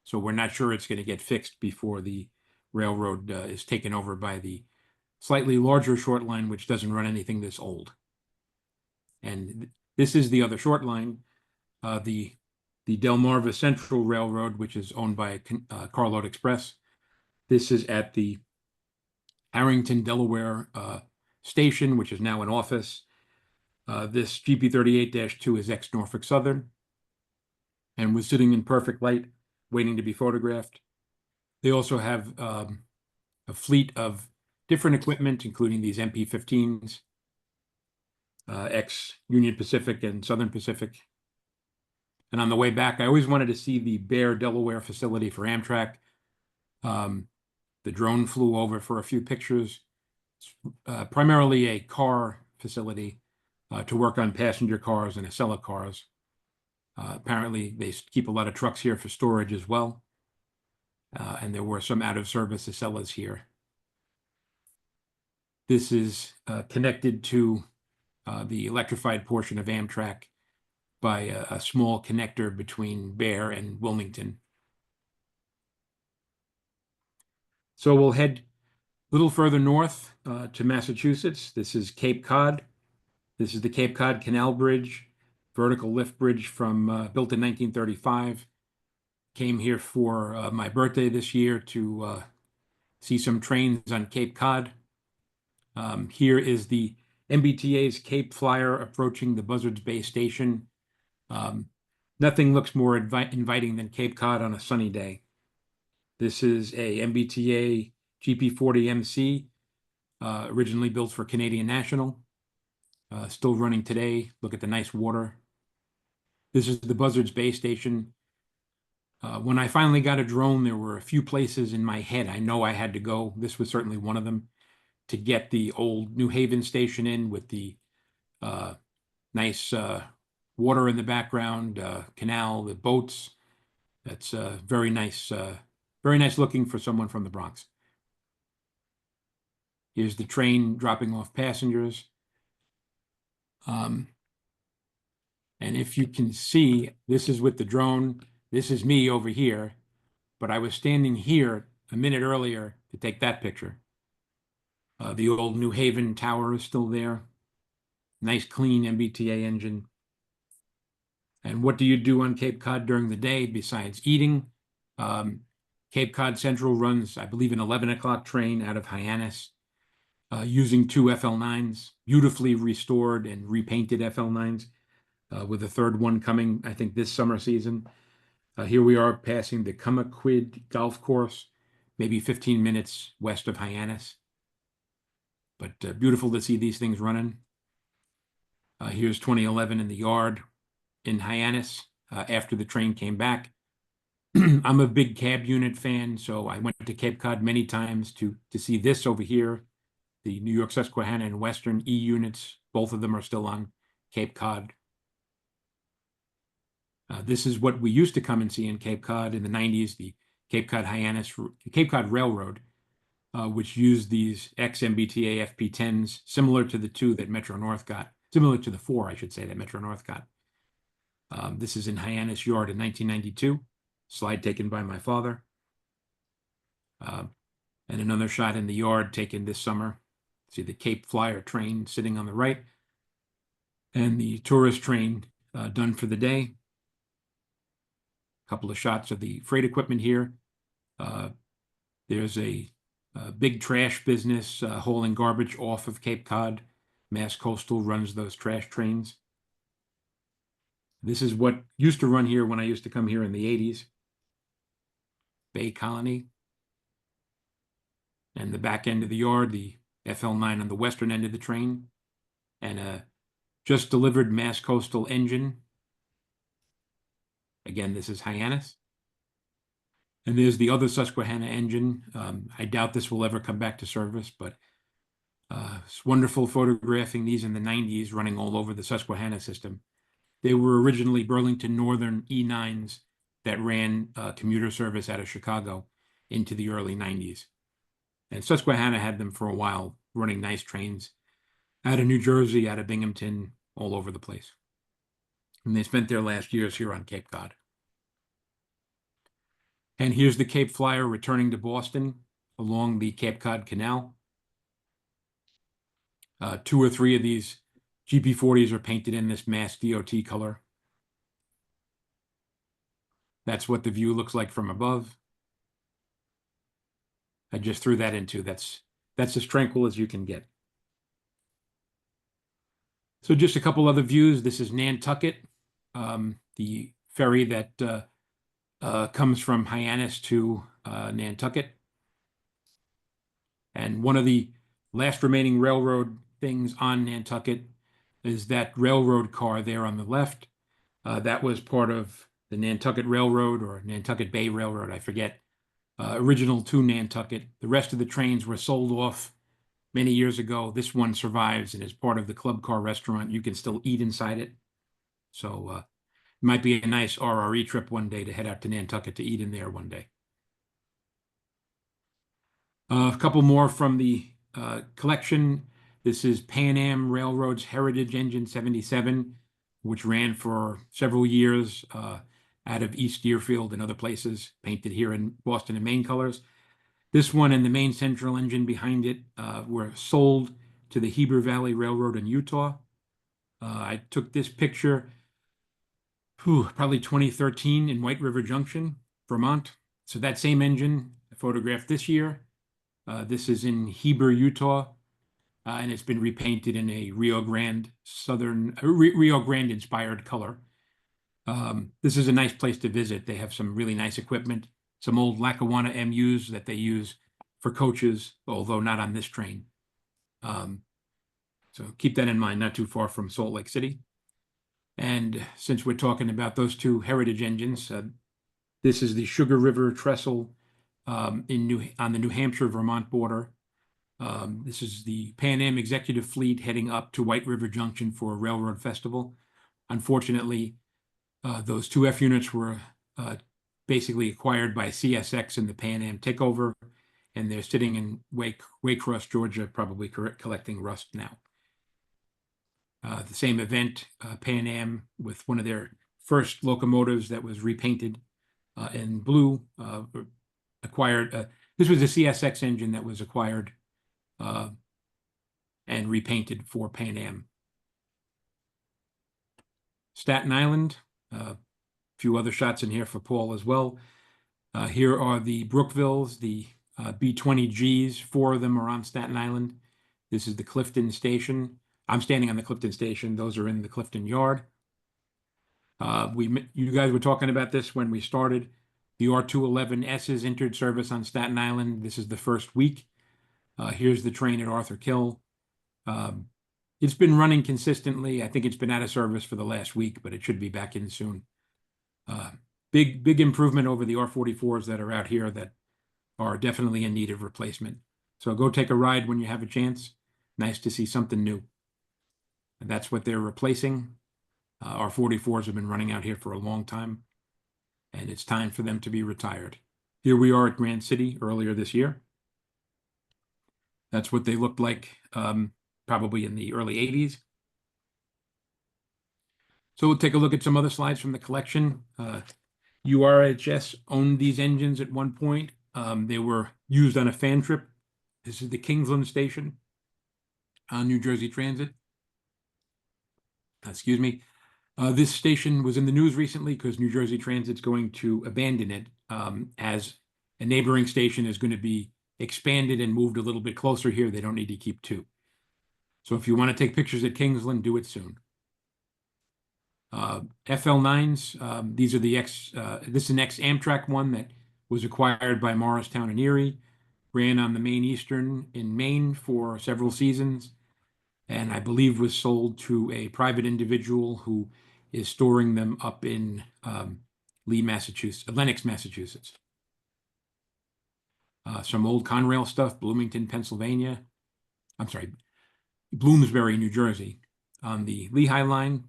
So we're not sure it's going to get fixed before the railroad is taken over by the slightly larger short line, which doesn't run anything this old. And this is the other short line, the Delmarva Central Railroad, which is owned by Carload Express. This is at the Arrington, Delaware station, which is now an office. This GP38-2 is ex-Norfolk Southern and was sitting in perfect light, waiting to be photographed. They also have a fleet of different equipment, including these MP-15s, ex-Union Pacific and Southern Pacific. And on the way back, I always wanted to see the Bear, Delaware facility for Amtrak. The drone flew over for a few pictures. It's primarily a car facility to work on passenger cars and Acela cars. Apparently, they keep a lot of trucks here for storage as well. And there were some out-of-service Acelas here. This is connected to the electrified portion of Amtrak by a small connector between Bear and Wilmington. So we'll head a little further north to Massachusetts. This is Cape Cod. This is the Cape Cod Canal Bridge, vertical lift bridge from built in 1935. came here for my birthday this year to see some trains on Cape Cod. Here is the MBTA's Cape Flyer approaching the Buzzards Bay Station. Nothing looks more inviting than Cape Cod on a sunny day. This is a MBTA GP40MC, originally built for Canadian National, still running today. Look at the nice water. This is the Buzzards Bay Station. When I finally got a drone, there were a few places in my head I know I had to go. This was certainly one of them, to get the old New Haven station in with the nice water in the background, canal, the boats. That's very nice looking for someone from the Bronx. Here's the train dropping off passengers. And if you can see, this is with the drone. This is me over here, but I was standing here a minute earlier to take that picture. The old New Haven tower is still there. Nice, clean MBTA engine. And what do you do on Cape Cod during the day besides eating? Cape Cod Central runs, I believe, an 11 o'clock train out of Hyannis using 2 FL9s, beautifully restored and repainted FL9s, with a third one coming, I think, this summer season. Here we are passing the Cummaquid Golf Course, maybe 15 minutes west of Hyannis. But beautiful to see these things running. Here's 2011 in the yard in Hyannis after the train came back. I'm a big cab unit fan, so I went to Cape Cod many times to see this over here, the New York Susquehanna and Western E units. Both of them are still on Cape Cod. This is what we used to come and see in Cape Cod in the 90s, the Cape Cod Railroad, which used these ex-MBTA FP10s, similar to the 2 that Metro North got, similar to the 4, I should say, that Metro North got. This is in Hyannis Yard in 1992, slide taken by my father. And another shot in the yard taken this summer. See the Cape Flyer train sitting on the right, and the tourist train done for the day. A couple of shots of the freight equipment here. There's a big trash business hauling garbage off of Cape Cod. Mass Coastal runs those trash trains. This is what used to run here when I used to come here in the 80s. Bay Colony. And the back end of the yard, the FL9 on the western end of the train. And a just delivered Mass Coastal engine. Again, this is Hyannis. And there's the other Susquehanna engine. I doubt this will ever come back to service, but it's wonderful photographing these in the 90s running all over the Susquehanna system. They were originally Burlington Northern E9s that ran commuter service out of Chicago into the early 90s. And Susquehanna had them for a while, running nice trains out of New Jersey, out of Binghamton, all over the place. And they spent their last years here on Cape Cod. And here's the Cape Flyer returning to Boston along the Cape Cod Canal. 2 or 3 of these GP40s are painted in this Mass DOT color. That's what the view looks like from above. I just threw that into. That's as tranquil as you can get. So just a couple other views. This is Nantucket, the ferry that comes from Hyannis to Nantucket. And one of the last remaining railroad things on Nantucket is that railroad car there on the left. That was part of the Nantucket Railroad or Nantucket Bay Railroad, I forget, original to Nantucket. The rest of the trains were sold off many years ago. This one survives and is part of the Club Car restaurant. You can still eat inside it. So it might be a nice RRE trip one day to head out to Nantucket to eat in there one day. A couple more from the collection. This is Pan Am Railroad's Heritage Engine 77, which ran for several years out of East Deerfield and other places, painted here in Boston and Maine colors. This one and the main central engine behind it were sold to the Heber Valley Railroad in Utah. I took this picture probably 2013 in White River Junction. Vermont. So that same engine photographed this year. This is in Heber, Utah, and it's been repainted in a Rio Grande Rio Grande inspired color. This is a nice place to visit. They have some really nice equipment, some old Lackawanna MUs that they use for coaches, although not on this train. So keep that in mind, not too far from Salt Lake City. And since we're talking about those two heritage engines, this is the Sugar River Trestle on the New Hampshire-Vermont border. This is the Pan Am executive fleet heading up to White River Junction for a railroad festival. Unfortunately, those two F units were basically acquired by CSX in the Pan Am takeover, and they're sitting in Waycross, Georgia, probably collecting rust now. The same event, Pan Am, with one of their first locomotives that was repainted in blue, acquired. This was a CSX engine that was acquired and repainted for Pan Am. Staten Island, a few other shots in here for Paul as well. Here are the Brookvilles, the B-20Gs. 4 of them are on Staten Island. This is the Clifton Station. I'm standing on the Clifton Station. Those are in the Clifton Yard. You guys were talking about this when we started. The R211S's entered service on Staten Island. This is the first week. Here's the train at Arthur Kill. It's been running consistently. I think it's been out of service for the last week, but it should be back in soon. Big improvement over the R44s that are out here that are definitely in need of replacement. So go take a ride when you have a chance. Nice to see something new. And that's what they're replacing. R44s have been running out here for a long time, and it's time for them to be retired. Here we are at Grand City earlier this year. That's what they looked like probably in the early 80s. So we'll take a look at some other slides from the collection. URHS owned these engines at one point. They were used on a fan trip. This is the Kingsland Station on New Jersey Transit. Excuse me. This station was in the news recently because New Jersey Transit's going to abandon it as a neighboring station is going to be expanded and moved a little bit closer here. They don't need to keep 2. So if you want to take pictures at Kingsland, do it soon. FL9s, these are the this is an ex-Amtrak one that was acquired by Morristown and Erie, ran on the Maine Eastern in Maine for several seasons, and I believe was sold to a private individual who is storing them up in Lenox, Massachusetts. Some old Conrail stuff, Bloomington, Pennsylvania. I'm sorry, Bloomsbury, New Jersey, on the Lehigh line.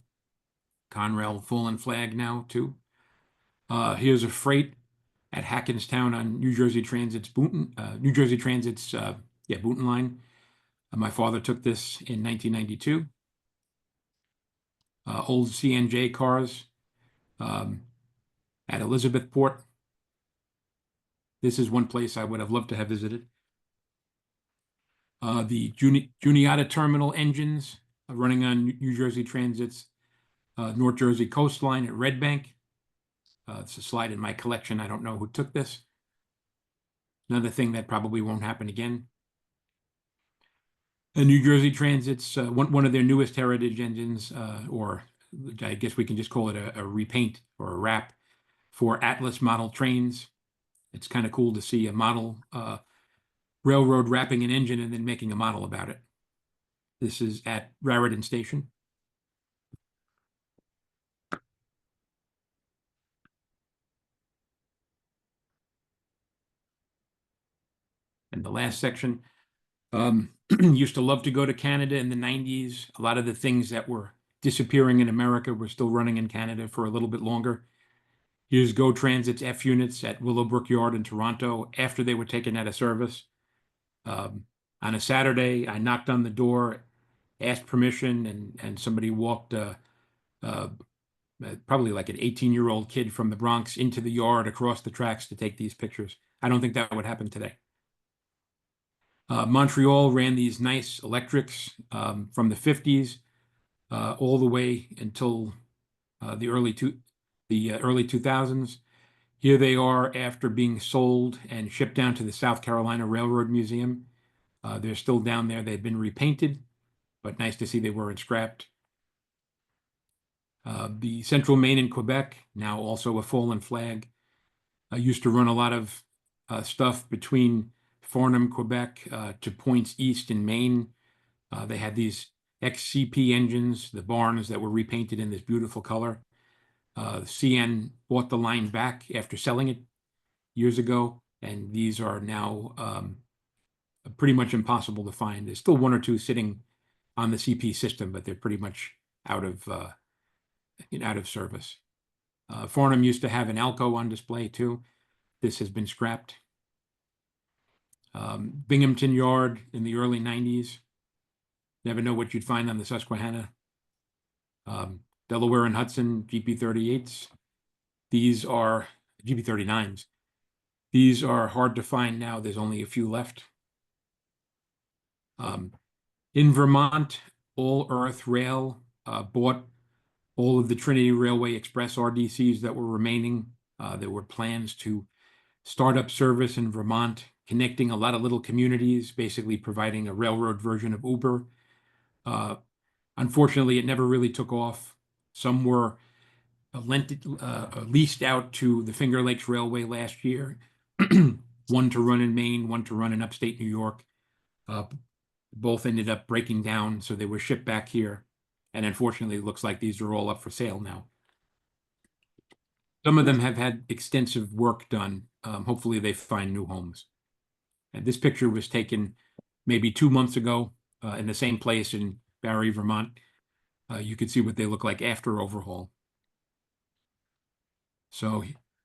Conrail fallen flag now too. Here's a freight at Hackenstown on New Jersey Transit's Boonton line. My father took this in 1992. Old CNJ cars at Elizabethport. This is one place I would have loved to have visited. The Juniata Terminal engines running on New Jersey Transit's North Jersey coastline at Red Bank. It's a slide in my collection. I don't know who took this. Another thing that probably won't happen again. New Jersey Transit's one of their newest heritage engines, or I guess we can just call it a repaint or a wrap for Atlas model trains. It's kind of cool to see a model railroad wrapping an engine and then making a model about it. This is at Raritan Station. And the last section, used to love to go to Canada in the 90s. A lot of the things that were disappearing in America were still running in Canada for a little bit longer. Here's GO Transit's F units at Willowbrook Yard in Toronto after they were taken out of service. On a Saturday, I knocked on the door, asked permission, and somebody walked probably like an 18-year-old kid from the Bronx into the yard across the tracks to take these pictures. I don't think that would happen today. Montreal ran these nice electrics from the 50s all the way until the early 2000s. Here they are after being sold and shipped down to the South Carolina Railroad Museum. They're still down there. They've been repainted, but nice to see they weren't scrapped. The Central Maine in Quebec, now also a fallen flag. I used to run a lot of stuff between Farnham, Quebec, to points east in Maine. They had these XCP engines, the barns that were repainted in this beautiful color. CN bought the line back after selling it years ago, and these are now pretty much impossible to find. There's still one or two sitting on the CP system, but they're pretty much out of service. Farnham used to have an Alco on display too. This has been scrapped. Binghamton Yard in the early 90s. Never know what you'd find on the Susquehanna. Delaware and Hudson GP38s. These are GP39s. These are hard to find now. There's only a few left. In Vermont, All Earth Rail bought all of the Trinity Railway Express RDCs that were remaining. There were plans to start up service in Vermont, connecting a lot of little communities, basically providing a railroad version of Uber. Unfortunately, it never really took off. Some were leased out to the Finger Lakes Railway last year, one to run in Maine, one to run in upstate New York. Both ended up breaking down, so they were shipped back here. And unfortunately, it looks like these are all up for sale now. Some of them have had extensive work done. Hopefully they find new homes. And this picture was taken maybe 2 months ago in the same place in Barre, Vermont. You can see what they look like after overhaul. So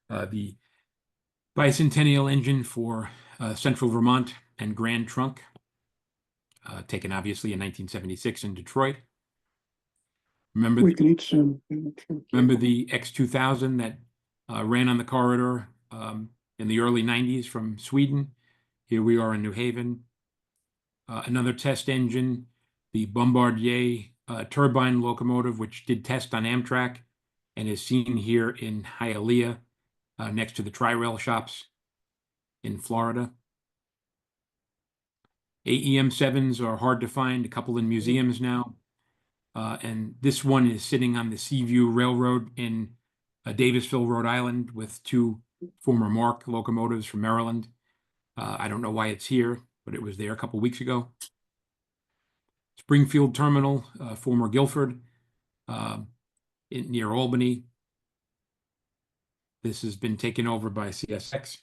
the bicentennial engine for Central Vermont and Grand Trunk, taken obviously in 1976 in Detroit. Remember the X2000 that ran on the corridor in the early 90s from Sweden? Here we are in New Haven. Another test engine, the Bombardier turbine locomotive, which did test on Amtrak and is seen here in Hialeah, next to the Tri-Rail shops in Florida. AEM 7s are hard to find, a couple in museums now. And this one is sitting on the Seaview Railroad in Davisville, Rhode Island, with two former MARC locomotives from Maryland. I don't know why it's here, but it was there a couple weeks ago. Springfield Terminal, former Guilford, near Albany. This has been taken over by CSX.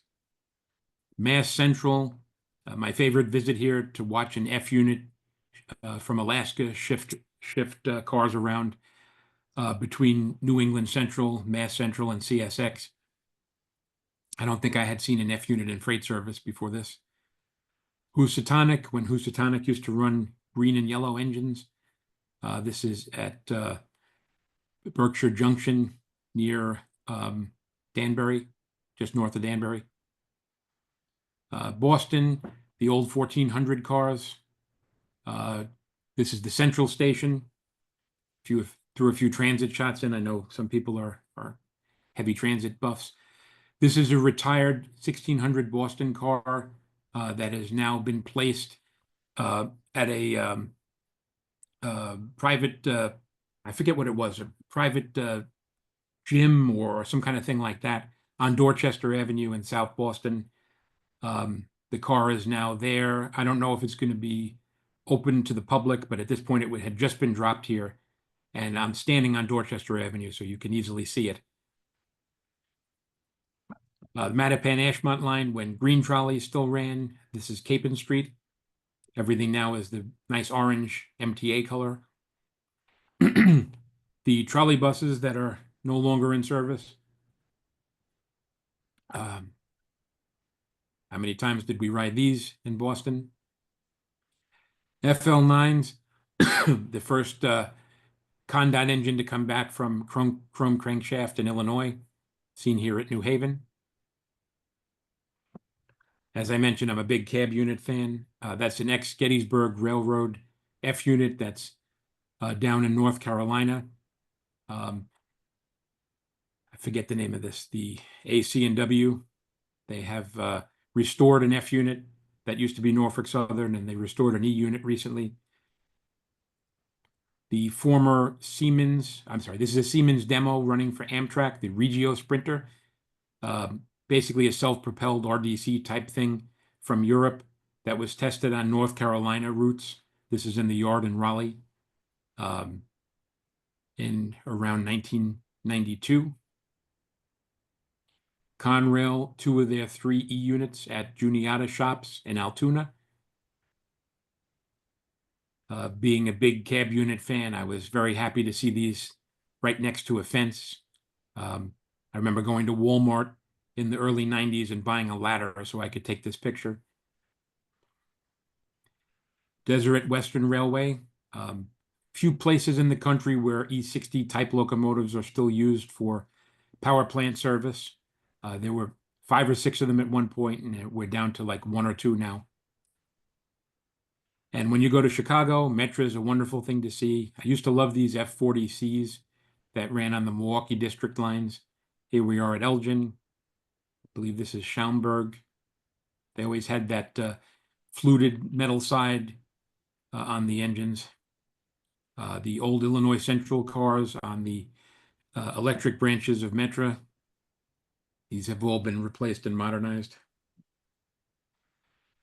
Mass Central, my favorite visit here to watch an F unit from Alaska shift cars around between New England Central, Mass Central, and CSX. I don't think I had seen an F unit in freight service before this. Housatonic, when Housatonic used to run green and yellow engines. This is at Berkshire Junction near Danbury, just north of Danbury. Boston, the old 1400 cars. This is the Central Station. If you threw a few transit shots in, I know some people are heavy transit buffs. This is a retired 1600 Boston car that has now been placed at a private, I forget what it was, a private gym or some kind of thing like that on Dorchester Avenue in South Boston. The car is now there. I don't know if it's going to be open to the public, but at this point it had just been dropped here. And I'm standing on Dorchester Avenue, so you can easily see it. The Mattapan-Ashmont line, when green trolleys still ran. This is Capon Street. Everything now is the nice orange MTA color. The trolley buses that are no longer in service. How many times did we ride these in Boston? FL9s, the first Condot engine to come back from chrome crankshaft in Illinois, seen here at New Haven. As I mentioned, I'm a big cab unit fan. That's an ex-Gettysburg Railroad F unit that's down in North Carolina. I forget the name of this, the AC&W. They have restored an F unit that used to be Norfolk Southern, and they restored an E unit recently. The former Siemens, I'm sorry, this is a Siemens demo running for Amtrak, the Regio Sprinter. Basically a self-propelled RDC type thing from Europe that was tested on North Carolina routes. This is in the yard in Raleigh in around 1992. Conrail, 2 of their 3 E units at Juniata shops in Altoona. Being a big cab unit fan, I was very happy to see these right next to a fence. I remember going to Walmart in the early 90s and buying a ladder so I could take this picture. Deseret Western Railway. Few places in the country where E60 type locomotives are still used for power plant service. There were 5 or 6 of them at one point, and we're down to like 1 or 2 now. And when you go to Chicago, Metra is a wonderful thing to see. I used to love these F40Cs that ran on the Milwaukee district lines. Here we are at Elgin. I believe this is Schaumburg. They always had that fluted metal side on the engines. The old Illinois Central cars on the electric branches of Metra. These have all been replaced and modernized.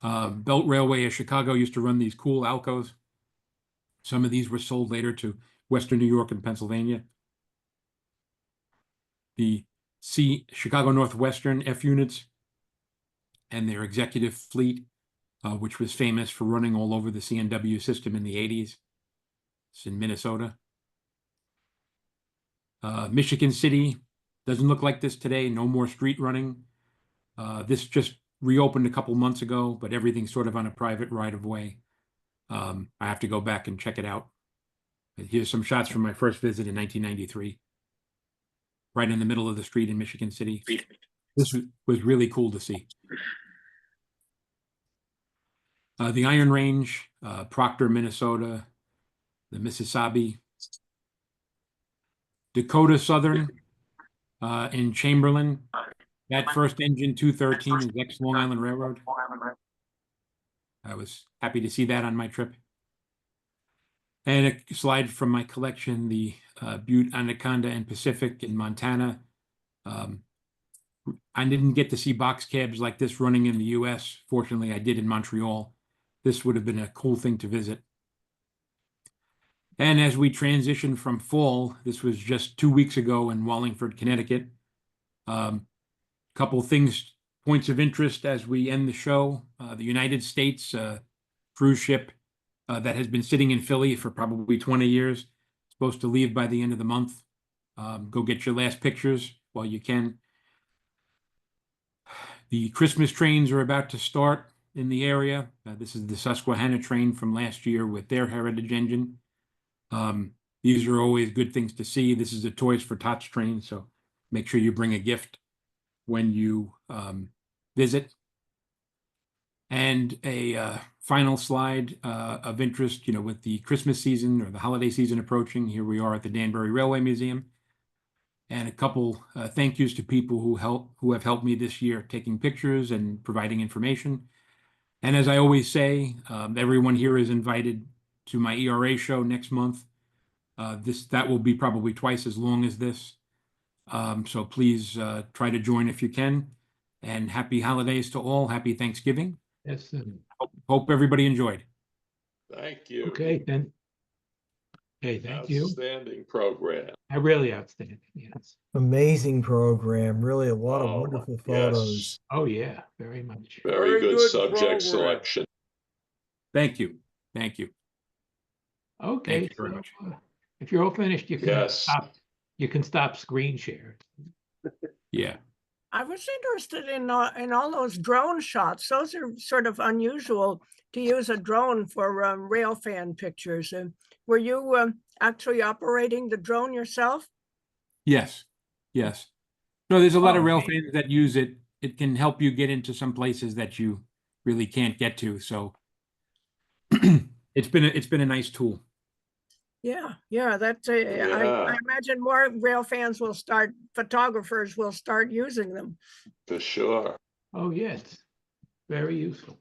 Belt Railway of Chicago used to run these cool Alcos. Some of these were sold later to Western New York and Pennsylvania. The Chicago Northwestern F units and their executive fleet, which was famous for running all over the C&W system in the 80s. It's in Minnesota. Michigan City doesn't look like this today. No more street running. This just reopened a couple months ago, but everything's sort of on a private right-of-way. I have to go back and check it out. But here's some shots from my first visit in 1993. Right in the middle of the street in Michigan City. This was really cool to see. The Iron Range, Proctor, Minnesota, the Mississauga, Dakota Southern in Chamberlain. That first engine, 213, is ex-Long Island Railroad. I was happy to see that on my trip. And a slide from my collection, the Butte, Anaconda, and Pacific in Montana. I didn't get to see box cabs like this running in the U.S. Fortunately, I did in Montreal. This would have been a cool thing to visit. And as we transition from fall, this was just 2 weeks ago in Wallingford, Connecticut. Couple things, points of interest as we end the show. The United States cruise ship that has been sitting in Philly for probably 20 years, supposed to leave by the end of the month. Go get your last pictures while you can. The Christmas trains are about to start in the area. This is the Susquehanna train from last year with their Heritage engine. These are always good things to see. This is a Toys for Tots train, so make sure you bring a gift when you visit. And a final slide of interest, with the Christmas season or the holiday season approaching, here we are at the Danbury Railway Museum. And a couple thank yous to people who have helped me this year, taking pictures and providing information. And as I always say, everyone here is invited to my ERA show next month. That will be probably twice as long as this. So please try to join if you can. And happy holidays to all. Happy Thanksgiving. Yes. Hope everybody enjoyed. Thank you. Okay, then. Okay, thank you. Outstanding program. Really outstanding, yes. Amazing program. Really a lot of Oh, wonderful yes. photos. Oh, yeah, very much. Very good subject selection. Thank you. Thank you. Okay, Thank you very much. if you're all finished, you can Yes. stop. You can stop screen share. Yeah. I was interested in all those drone shots. Those are sort of unusual to use a drone for rail fan pictures. Were you actually operating the drone yourself? Yes. Yes. No, there's a lot of rail Okay. fans that use it. It can help you get into some places that you really can't get to. So it's been a nice tool. Yeah, that's a, I Yeah. imagine more rail fans will start, photographers will start using them. For sure. Oh, yes, very useful.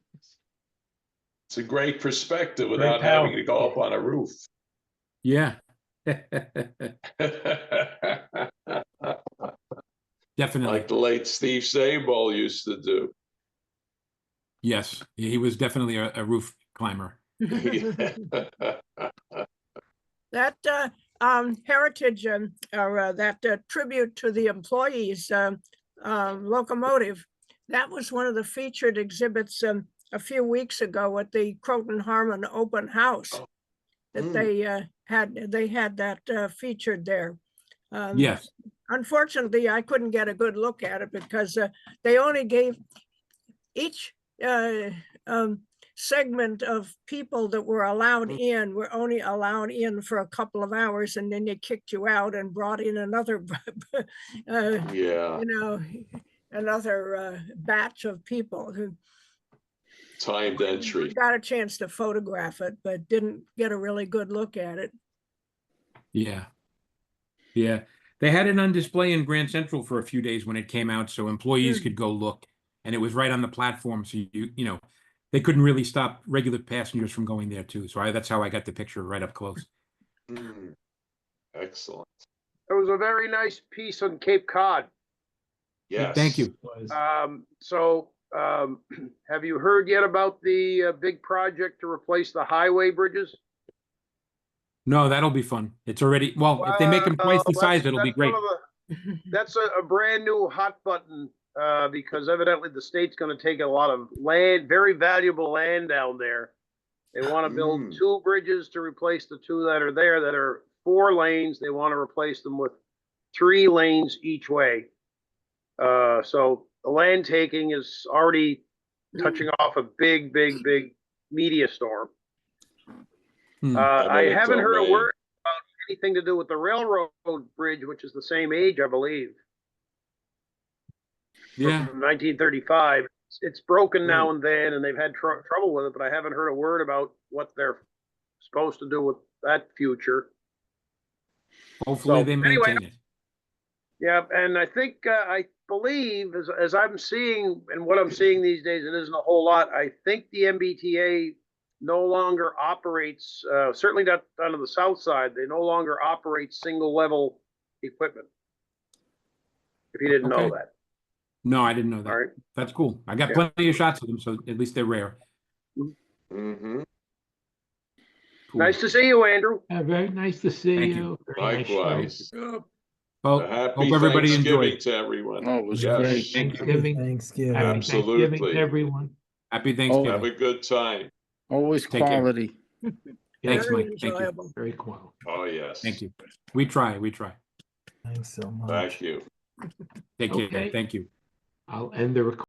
It's a great perspective Great without having power. to go up on a roof. Yeah, definitely. Like the late Steve Sabol used to do. Yes, he was definitely a roof climber. That heritage or that tribute to the employees locomotive, that was one of the featured exhibits a few weeks ago at the Croton Harmon Open House. That they had that featured there. Yes. Unfortunately, I couldn't get a good look at it because they only gave each segment of people that were allowed in were only allowed in for a couple of hours, and then they kicked you out and brought in another Yeah. you know, another batch of people who Timed entry. got a chance to photograph it but didn't get a really good look at it. Yeah. Yeah. They had it on display in Grand Central for a few days when it came out, so employees could go look, and it was right on the platform. So you know, they couldn't really stop regular passengers from going there too. So that's how I got the picture right up close. Excellent. It was a very nice piece on Cape Cod. Yes. Thank you. Have you heard yet about the big project to replace the highway bridges? No, that'll be fun. It's already, well, if they make them twice the size, it'll be great. That's a brand new hot button because evidently the state's going to take a lot of land, very valuable land down there. They want to build 2 bridges to replace the 2 that are there that are 4 lanes. They want to replace them with 3 lanes each way. So the land taking is already touching off a big media storm. I haven't heard a word about anything to do with the railroad bridge, which is the same age, I believe. Yeah. From 1935. It's broken now and then, and they've had trouble with it, but I haven't heard a word about what they're supposed to do with that future. Hopefully they maintain it. Yeah, and I think, I believe, as I'm seeing, and what I'm seeing these days, it isn't a whole lot, I think the MBTA no longer operates, certainly not on the south side, they no longer operate single level equipment. If you didn't know that. No, I didn't know that. All right. That's cool. I got plenty of shots of them, so at least they're rare. Mm-hmm. Cool. Nice to see you, Andrew. Very nice to see Thank you. Very nice show. Likewise. Well, Happy hope everybody Thanksgiving enjoyed. to everyone. Oh, it was Yes. great. Thanksgiving. Thanksgiving. Happy Absolutely. Thanksgiving to everyone. Happy Thanksgiving. Have a good time. Always Take care. quality. Thanks, Very Mike. Thank you. enjoyable. Very qual. Oh, yes. Thank you. We try. Thanks so much. Thank you. Take care. Okay. Thank you. I'll end the recording.